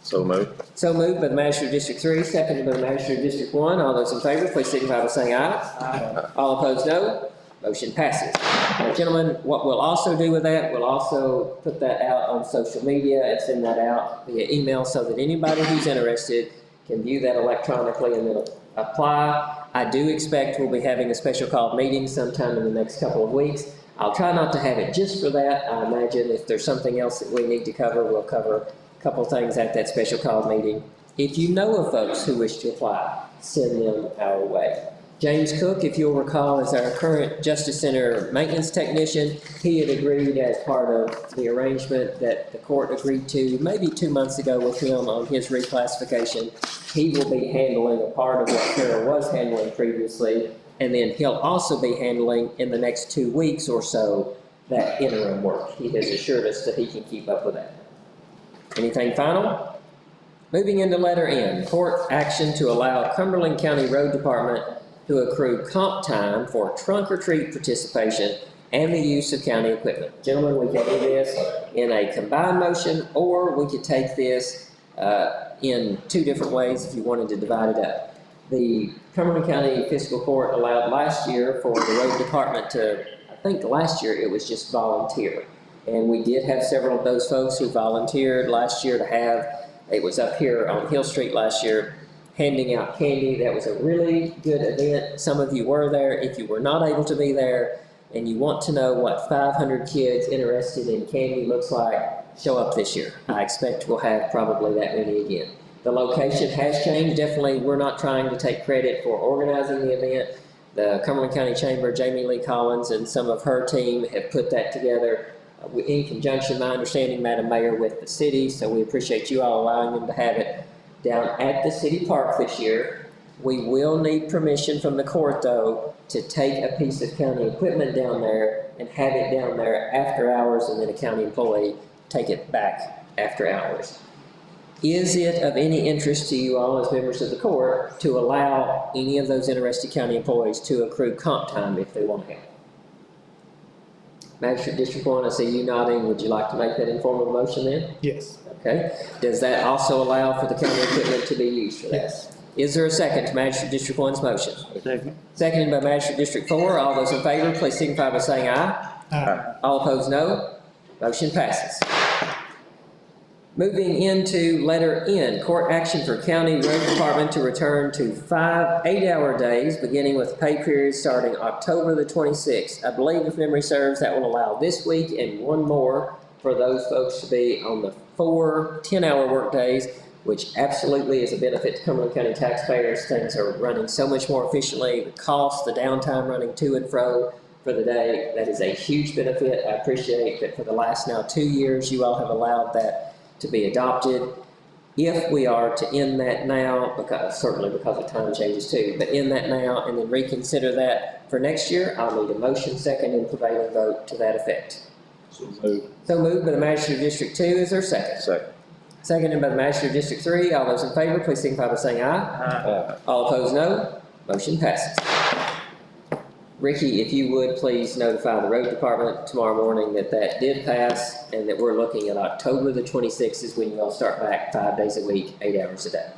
[SPEAKER 2] So moved.
[SPEAKER 1] So moved by the Magistrate District 3, seconded by the Magistrate District 1. All those in favor, please signify by saying aye. Aye. All opposed, no. Motion passes. Now, gentlemen, what we'll also do with that, we'll also put that out on social media and send that out via email so that anybody who's interested can view that electronically and then apply. I do expect we'll be having a special called meeting sometime in the next couple of weeks. I'll try not to have it just for that. I imagine if there's something else that we need to cover, we'll cover couple things at that special call meeting. If you know of folks who wish to apply, send them our way. James Cook, if you'll recall, is our current Justice Center maintenance technician. He had agreed as part of the arrangement that the court agreed to maybe 2 months ago with him on his reclassification. He will be handling a part of what Carol was handling previously, and then he'll also be handling in the next 2 weeks or so that interim work. He has assured us that he can keep up with that. Anything final? Moving into letter N, court action to allow Cumberland County Road Department to accrue comp time for trunk or treat participation and the use of county equipment. Gentlemen, we can do this in a combined motion, or we could take this in 2 different ways if you wanted to divide it up. The Cumberland County Fiscal Court allowed last year for the road department to, I think last year it was just volunteer. And we did have several of those folks who volunteered last year to have, it was up here on Hill Street last year, handing out candy. That was a really good event. Some of you were there. If you were not able to be there and you want to know what 500 kids interested in candy looks like, show up this year. I expect we'll have probably that many again. The location has changed. Definitely, we're not trying to take credit for organizing the event. The Cumberland County Chamber, Jamie Lee Collins, and some of her team have put that together in conjunction, my understanding, Madam Mayor, with the city, so we appreciate you all allowing them to have it down at the city park this year. We will need permission from the court, though, to take a piece of county equipment down there and have it down there after hours, and then a county employee take it back after hours. Is it of any interest to you all as members of the court to allow any of those interested county employees to accrue comp time if they want to have it? Magistrate District 1, I see you nodding. Would you like to make that in form of a motion then?
[SPEAKER 3] Yes.
[SPEAKER 1] Okay. Does that also allow for the county equipment to be used for that?
[SPEAKER 3] Yes.
[SPEAKER 1] Is there a second to Magistrate District 1's motion?
[SPEAKER 3] Second.
[SPEAKER 1] Seconded by Magistrate District 4. All those in favor, please signify by saying aye.
[SPEAKER 3] Aye.
[SPEAKER 1] All opposed, no. Motion passes. Moving into letter N, court action for County Road Department to return to 5 8-hour days, beginning with pay period starting October the 26th. I believe, if memory serves, that will allow this week and one more for those folks to be on the 4 10-hour work days. which absolutely is a benefit to Cumberland County taxpayers. Things are running so much more efficiently. The cost, the downtime running to and fro for the day, that is a huge benefit. I appreciate that for the last now 2 years, you all have allowed that to be adopted. If we are to end that now, certainly because of time changes too, but end that now and then reconsider that for next year, I'll need a motion, second, and prevailing vote to that effect.
[SPEAKER 11] So moved.
[SPEAKER 1] So moved by the Magistrate of District 2, is there a second?
[SPEAKER 11] Second.
[SPEAKER 1] Seconded by the Magistrate of District 3, all those in favor, please signify by saying aye.
[SPEAKER 11] Aye.
[SPEAKER 1] All opposed, no. Motion passes. Ricky, if you would, please notify the road department tomorrow morning that that did pass and that we're looking at October the 26th is when you all start back 5 days a week, 8 hours a day.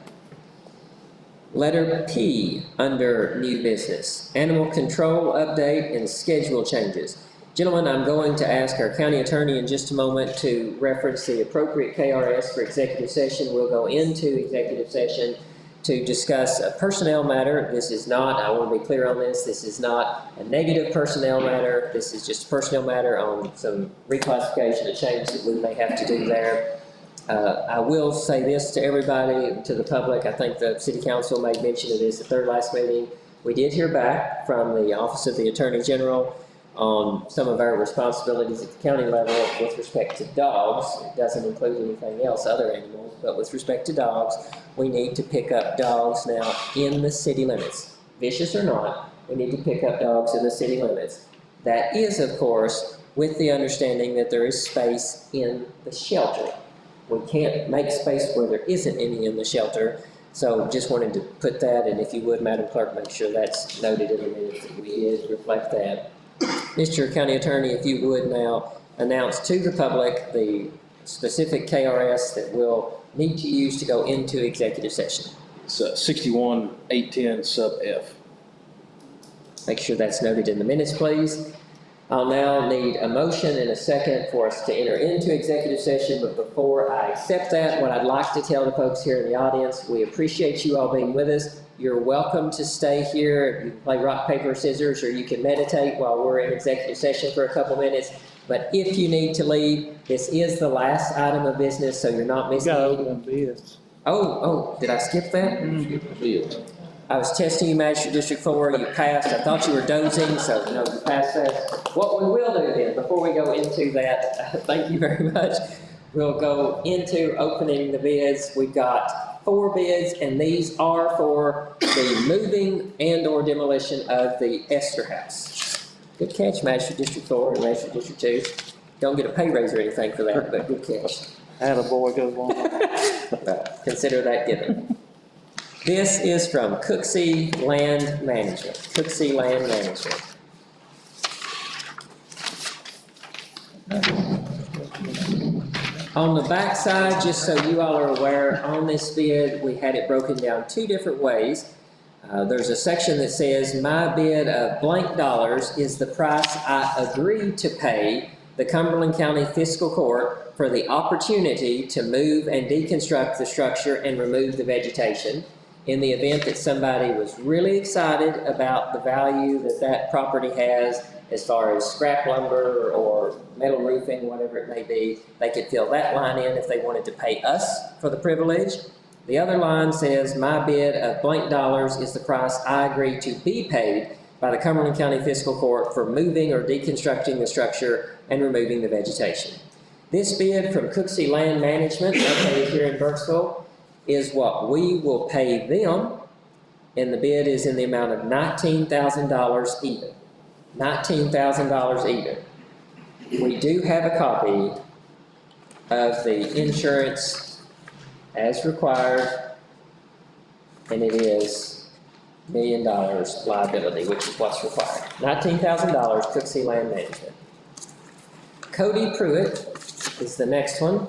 [SPEAKER 1] Letter P, under new business, animal control update and schedule changes. Gentlemen, I'm going to ask our county attorney in just a moment to reference the appropriate KRS for executive session. We'll go into executive session to discuss a personnel matter. This is not, I want to be clear on this is not a negative personnel matter. This is just a personnel matter on some reclassification and change that we may have to do there. I will say this to everybody, to the public. I think the City Council made mention of this at their last meeting. We did hear back from the Office of the Attorney General on some of our responsibilities at the county level with respect to dogs. It doesn't include anything else, other animals, but with respect to dogs, we need to pick up dogs now in the city limits. Vicious or not, we need to pick up dogs in the city limits. That is, of course, with the understanding that there is space in the shelter. We can't make space where there isn't any in the shelter. So just wanted to put that, and if you would, Madam Clerk, make sure that's noted in the minutes that we did reflect that. Mr. County Attorney, if you would now announce to the public the specific KRS that we'll need to use to go into executive session.
[SPEAKER 12] It's 61-810 sub F.
[SPEAKER 1] Make sure that's noted in the minutes, please. I'll now need a motion and a second for us to enter into executive session, but before I accept that, what I'd like to tell the folks here in the audience, we appreciate you all being with us. You're welcome to stay here. You can play rock, paper, scissors, or you can meditate while we're in executive session for a couple minutes. But if you need to leave, this is the last item of business, so you're not missing anything. Oh, did I skip that? I was testing you, Magistrate District 4, you passed. I thought you were dozing, so no, you passed that. What we will do then, before we go into that, thank you very much. We'll go into opening the bids. We've got 4 bids, and these are for the moving and or demolition of the Esther House. Good catch, Magistrate District 4 and Magistrate District 2. Don't get a pay raise or anything for that, but good catch.
[SPEAKER 12] Attaboy goes on.
[SPEAKER 1] Consider that given. This is from Cooksey Land Management. Cooksey Land Management. On the back side, just so you all are aware, on this bid, we had it broken down 2 different ways. There's a section that says, my bid of blank dollars is the price I agreed to pay the Cumberland County Fiscal Court for the opportunity to move and deconstruct the structure and remove the vegetation. In the event that somebody was really excited about the value that that property has as far as scrap lumber or metal roofing, whatever it may be, they could fill that line in if they wanted to pay us for the privilege. The other line says, my bid of blank dollars is the price I agree to be paid by the Cumberland County Fiscal Court for moving or deconstructing the structure and removing the vegetation. This bid from Cooksey Land Management, located here in Burkesville, is what we will pay them, and the bid is in the amount of $19,000 even. $19,000 even. We do have a copy of the insurance as required, and it is $1 million liability, which is what's required. $19,000, Cooksey Land Management. Cody Pruitt is the next one.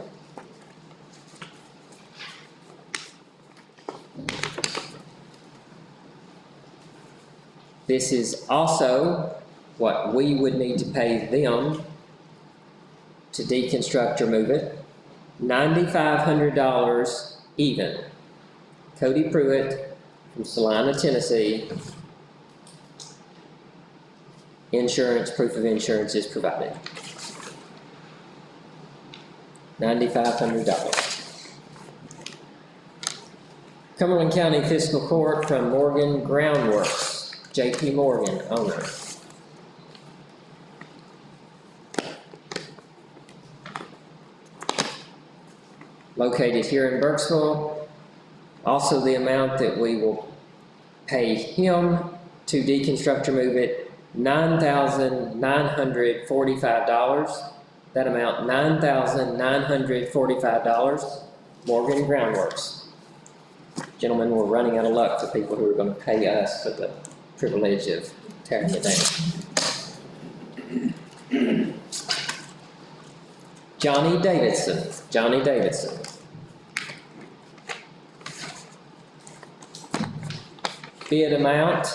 [SPEAKER 1] This is also what we would need to pay them to deconstruct or move it. $9,500 even. Cody Pruitt from Salina, Tennessee. Insurance, proof of insurance is provided. $9,500. Cumberland County Fiscal Court from Morgan Groundworks, J.P. Morgan, owner. Located here in Burkesville. Also the amount that we will pay him to deconstruct or move it, $9,945. That amount, $9,945, Morgan Groundworks. Gentlemen, we're running out of luck for people who are going to pay us for the privilege of tearing it down. Johnny Davidson, Johnny Davidson. Bid amount,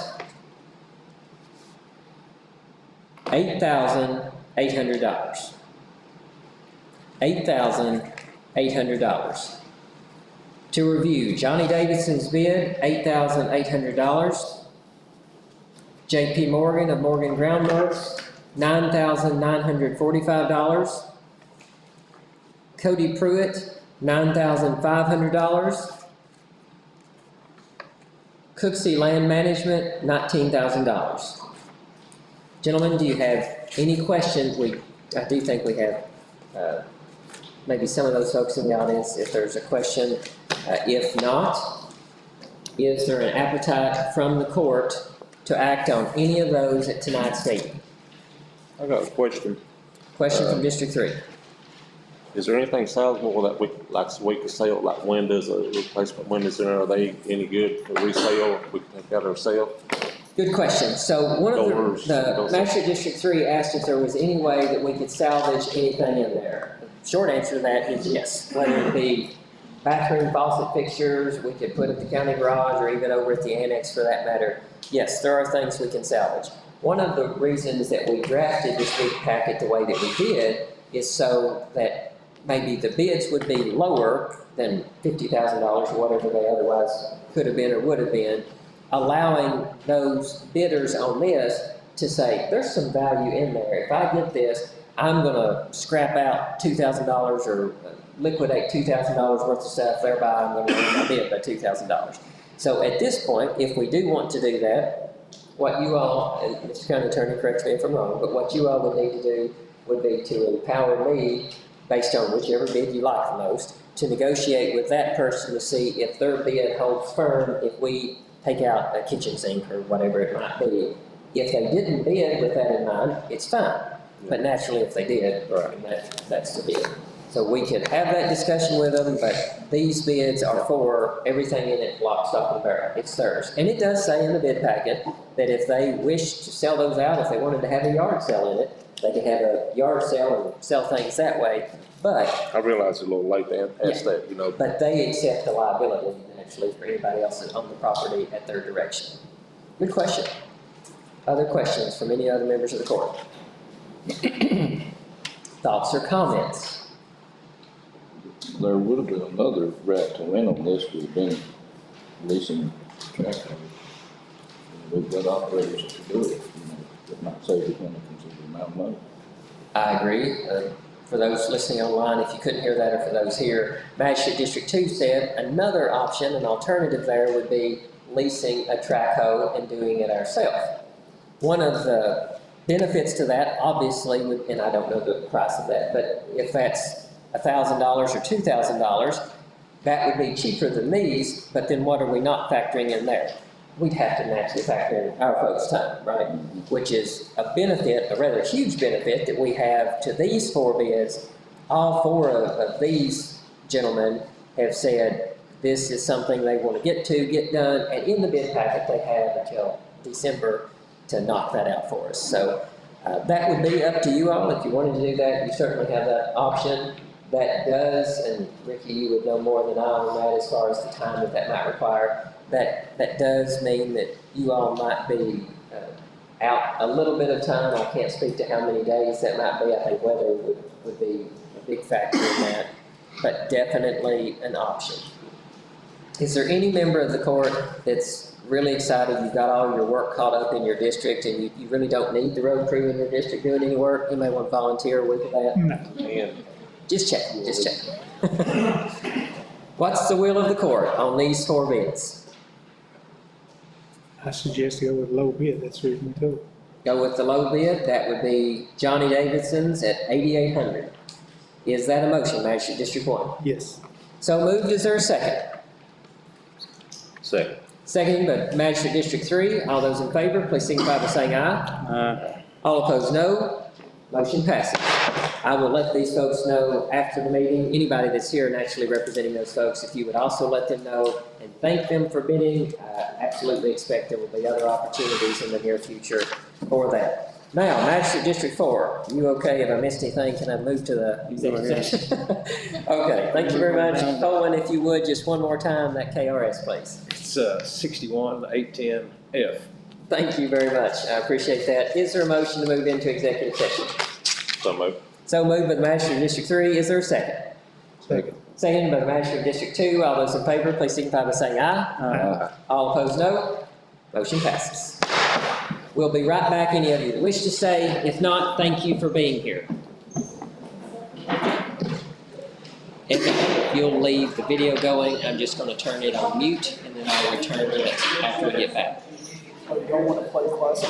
[SPEAKER 1] $8,800. $8,800. To review, Johnny Davidson's bid, $8,800. J.P. Morgan of Morgan Groundworks, $9,945. Cody Pruitt, $9,500. Cooksey Land Management, $19,000. Gentlemen, do you have any questions? I do think we have maybe some of those folks in the audience, if there's a question. If not, is there an appetite from the court to act on any of those at tonight's meeting?
[SPEAKER 2] I got a question.
[SPEAKER 1] Question from District 3.
[SPEAKER 2] Is there anything salvageable that we could sell, like windows or replacement windows, and are they any good for resale? We can take that ourselves?
[SPEAKER 1] Good question. So one of the Magistrate District 3 asked if there was any way that we could salvage anything in there. The short answer to that is yes. Whether it be bathroom faucet fixtures, we could put at the county garage, or even over at the annex for that matter. Yes, there are things we can salvage. One of the reasons that we drafted this big packet the way that we did is so that maybe the bids would be lower than $50,000 or whatever they otherwise could have been or would have been, allowing those bidders on this to say, there's some value in there. If I get this, I'm gonna scrap out $2,000 or liquidate $2,000 worth of stuff, thereby I'm gonna win my bid by $2,000. So at this point, if we do want to do that, what you all, and Mr. County Attorney, correct me if I'm wrong, but what you all would need to do would be to empower me, based on whichever bid you like the most, to negotiate with that person to see if their bid holds firm if we take out a kitchen sink or whatever it might be. If they didn't bid with that in mind, it's fine. But naturally, if they did, that's the bid. So we could have that discussion with them, but these bids are for everything in it, lock, stock, and barrel. It's theirs. And it does say in the bid packet that if they wish to sell those out, if they wanted to have a yard sale in it, they could have a yard sale and sell things that way. But
[SPEAKER 2] I realize it's a little late to ask that, you know.
[SPEAKER 1] But they accept the liability actually for anybody else that own the property at their direction. Good question. Other questions from any other members of the court? Thoughts or comments?
[SPEAKER 11] There would have been another route to win on this, would have been leasing tractors. We've got operators to do it, but not save it when a considerable amount of money.
[SPEAKER 1] I agree. For those listening online, if you couldn't hear that, or for those here, Magistrate District 2 said another option, an alternative there would be leasing a track hoe and doing it ourselves. One of the benefits to that, obviously, and I don't know the price of that, but if that's $1,000 or $2,000, that would be cheaper than these, but then what are we not factoring in there? We'd have to naturally factor in our folks' time, right? Which is a benefit, a rather huge benefit that we have to these 4 bids. All 4 of these gentlemen have said this is something they want to get done, and in the bid packet they have until December to knock that out for us. So that would be up to you all. If you wanted to do that, you certainly have that option. That does, and Ricky, you would know more than I on that as far as the time that might require. That does mean that you all might be out a little bit of time. I can't speak to how many days that might be. I think weather would be a big factor in that, but definitely an option. Is there any member of the court that's really excited you've got all your work caught up in your district and you really don't need the road crew in your district doing any work? You may want to volunteer with that.
[SPEAKER 2] And
[SPEAKER 1] Just check. What's the will of the court on these four bids?
[SPEAKER 13] I suggest go with low bid, that's reasonable too.
[SPEAKER 1] Go with the low bid, that would be Johnny Davidson's at $8,800. Is that a motion, Magistrate District 1?
[SPEAKER 13] Yes.
[SPEAKER 1] So moved, is there a second?
[SPEAKER 12] Second.
[SPEAKER 1] Second by Magistrate District 3, all those in favor, please signify by saying aye. All opposed, no. Motion passes. I will let these folks know after the meeting, anybody that's here and actually representing those folks, if you would also let them know and thank them for bidding. I absolutely expect there will be other opportunities in the near future for that. Now, Magistrate District 4, you okay? If I missed anything, can I move to the executive session? Okay, thank you very much. Colin, if you would, just one more time, that KRS, please.
[SPEAKER 12] It's 61-810F.
[SPEAKER 1] Thank you very much. I appreciate that. Is there a motion to move into executive session?
[SPEAKER 12] So moved.
[SPEAKER 1] So moved by the Magistrate District 3. Is there a second?
[SPEAKER 13] Second.
[SPEAKER 1] Second by the Magistrate District 2. All those in favor, please signify by saying aye. All opposed, no. Motion passes. We'll be right back. Any of you that wish to stay. If not, thank you for being here. If you'll leave the video going, I'm just going to turn it on mute, and then I'll return it after we get back.
[SPEAKER 13] You don't want to play classic?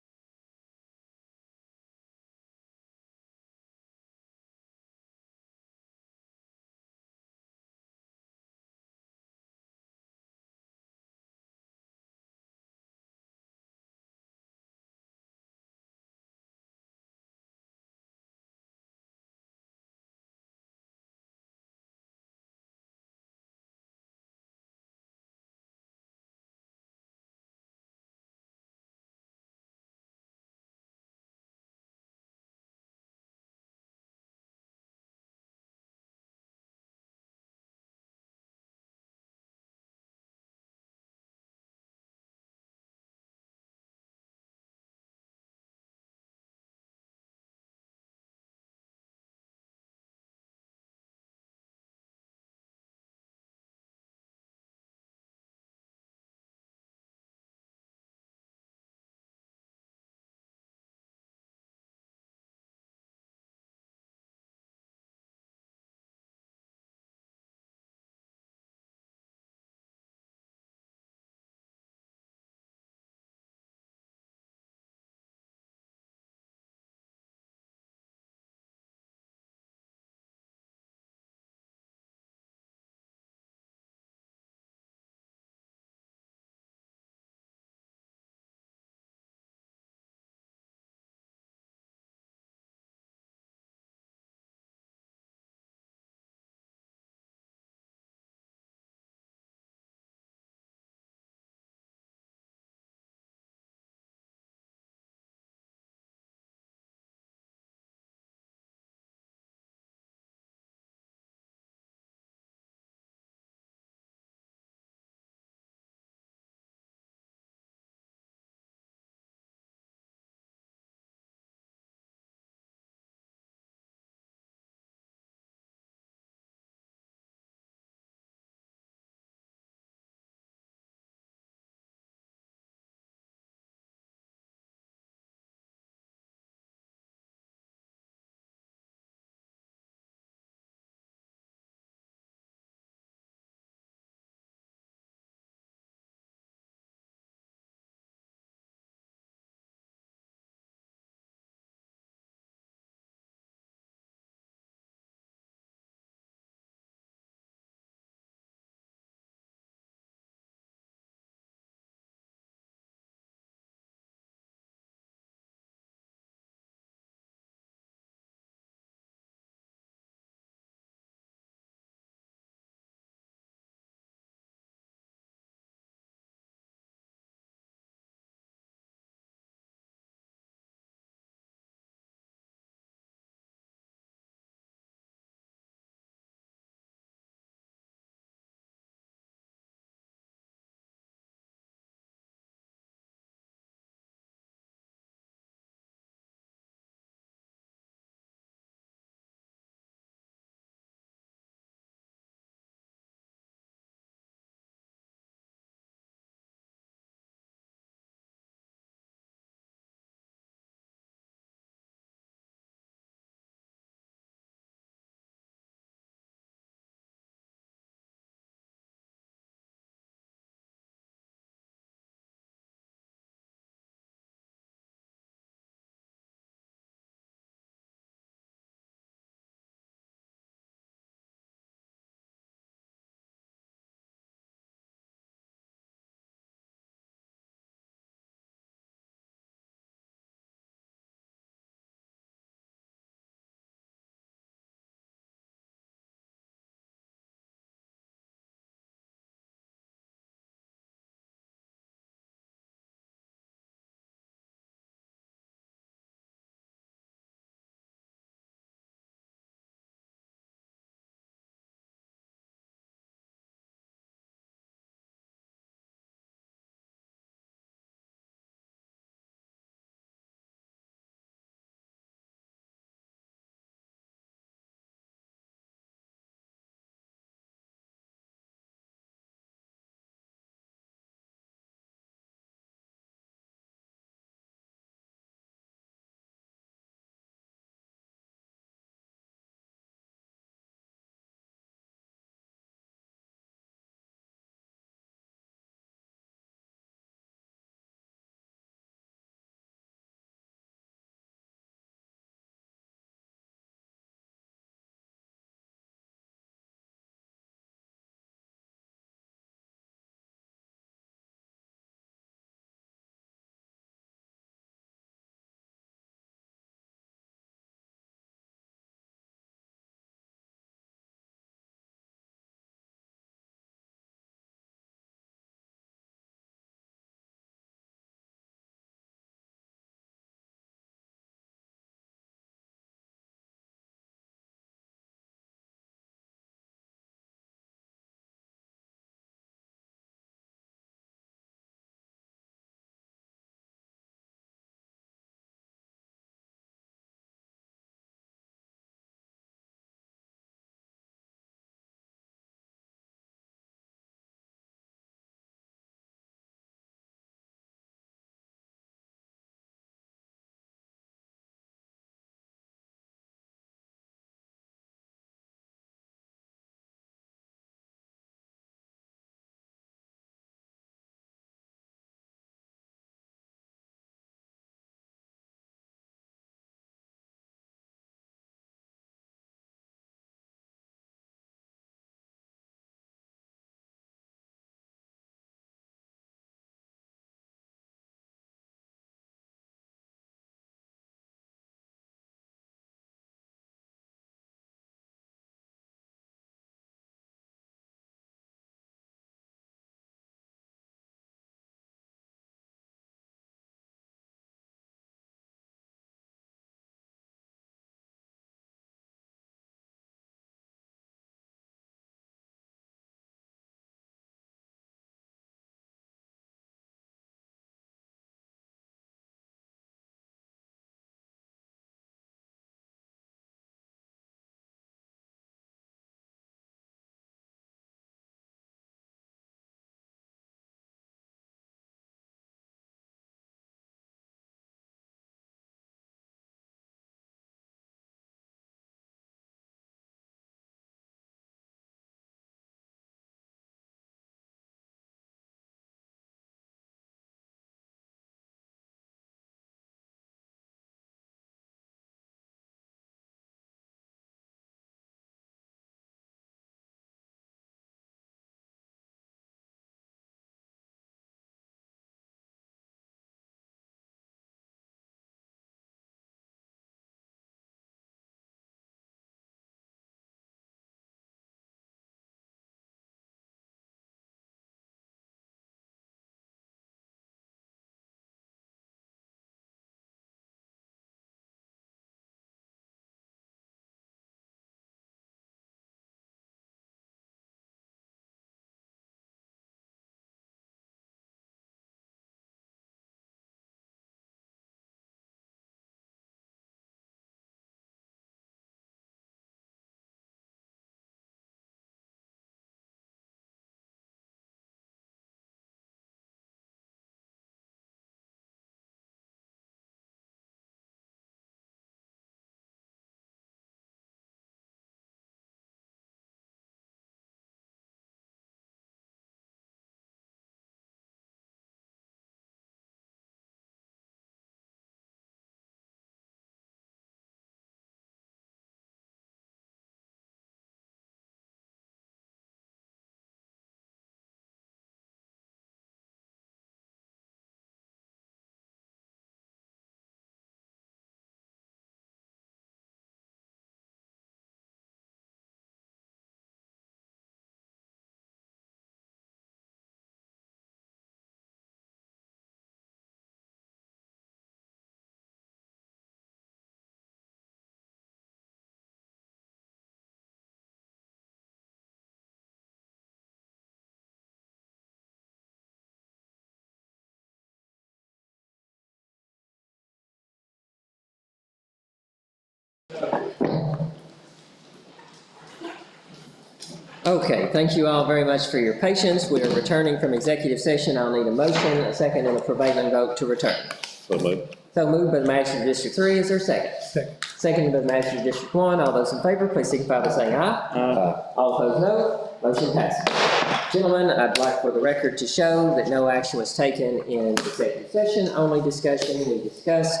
[SPEAKER 1] Okay, thank you all very much for your patience. We are returning from executive session. I'll need a motion, a second, and a prevailing vote to return.
[SPEAKER 12] So moved.
[SPEAKER 1] So moved by the manager of District 3, is there a second?
[SPEAKER 13] Second.
[SPEAKER 1] Seconded by the manager of District 1, all those in favor, please signify by saying aye. All opposed, no. Motion passes. Gentlemen, I'd like for the record to show that no action was taken in executive session, only discussion. We discussed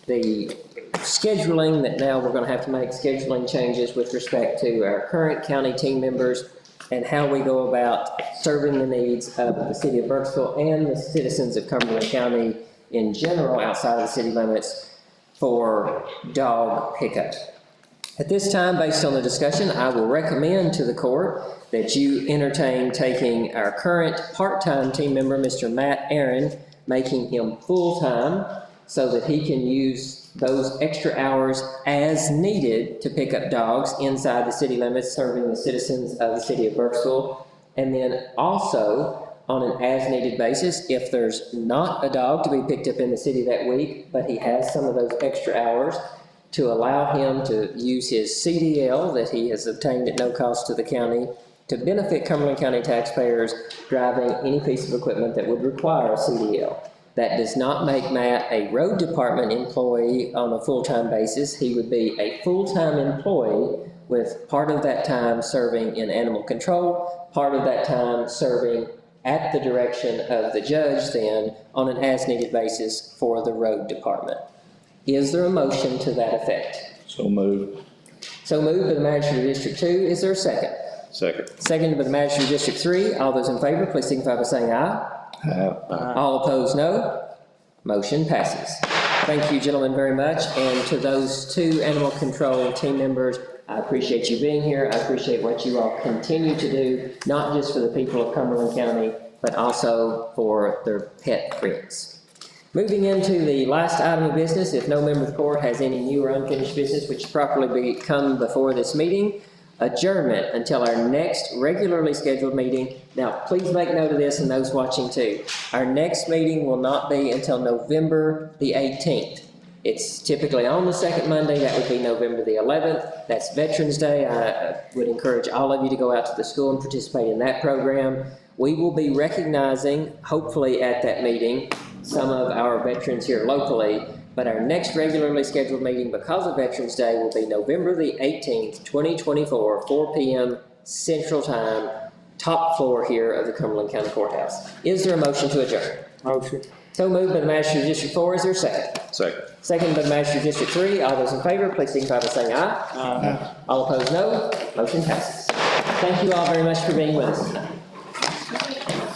[SPEAKER 1] the scheduling, that now we're gonna have to make scheduling changes with respect to our current county team members and how we go about serving the needs of the city of Burkesville and the citizens of Cumberland County in general outside of the city limits for dog pickup. At this time, based on the discussion, I will recommend to the court that you entertain taking our current part-time team member, Mr. Matt Aaron, making him full-time so that he can use those extra hours as needed to pick up dogs inside the city limits, serving the citizens of the city of Burkesville. And then also, on an as-needed basis, if there's not a dog to be picked up in the city that week, but he has some of those extra hours, to allow him to use his CDL that he has obtained at no cost to the county to benefit Cumberland County taxpayers driving any piece of equipment that would require a CDL. That does not make Matt a road department employee on a full-time basis. He would be a full-time employee with part of that time serving in animal control, part of that time serving at the direction of the judge then on an as-needed basis for the road department. Is there a motion to that effect?
[SPEAKER 11] So moved.
[SPEAKER 1] So moved by the manager of District 2. Is there a second?
[SPEAKER 12] Second.
[SPEAKER 1] Seconded by the manager of District 3. All those in favor, please signify by saying aye.
[SPEAKER 11] Aye.
[SPEAKER 1] All opposed, no. Motion passes. Thank you, gentlemen, very much. And to those two animal control team members, I appreciate you being here. I appreciate what you all continue to do, not just for the people of Cumberland County, but also for their pet friends. Moving into the last item of business, if no member of the court has any new or unfinished business which properly come before this meeting, adjournment until our next regularly scheduled meeting. Now, please make note of this and those watching too. Our next meeting will not be until November the 18th. It's typically on the second Monday. That would be November the 11th. That's Veterans Day. I would encourage all of you to go out to the school and participate in that program. We will be recognizing, hopefully at that meeting, some of our veterans here locally, but our next regularly scheduled meeting because of Veterans Day will be November the 18th, 2024, 4 p.m. Central Time, top floor here of the Cumberland County Courthouse. Is there a motion to adjourn?
[SPEAKER 13] Motion.
[SPEAKER 1] So moved by the manager of District 4. Is there a second?
[SPEAKER 12] Second.
[SPEAKER 1] Second by the manager of District 3. All those in favor, please signify by saying aye.
[SPEAKER 13] Aye.
[SPEAKER 1] All opposed, no. Motion passes. Thank you all very much for being with us tonight.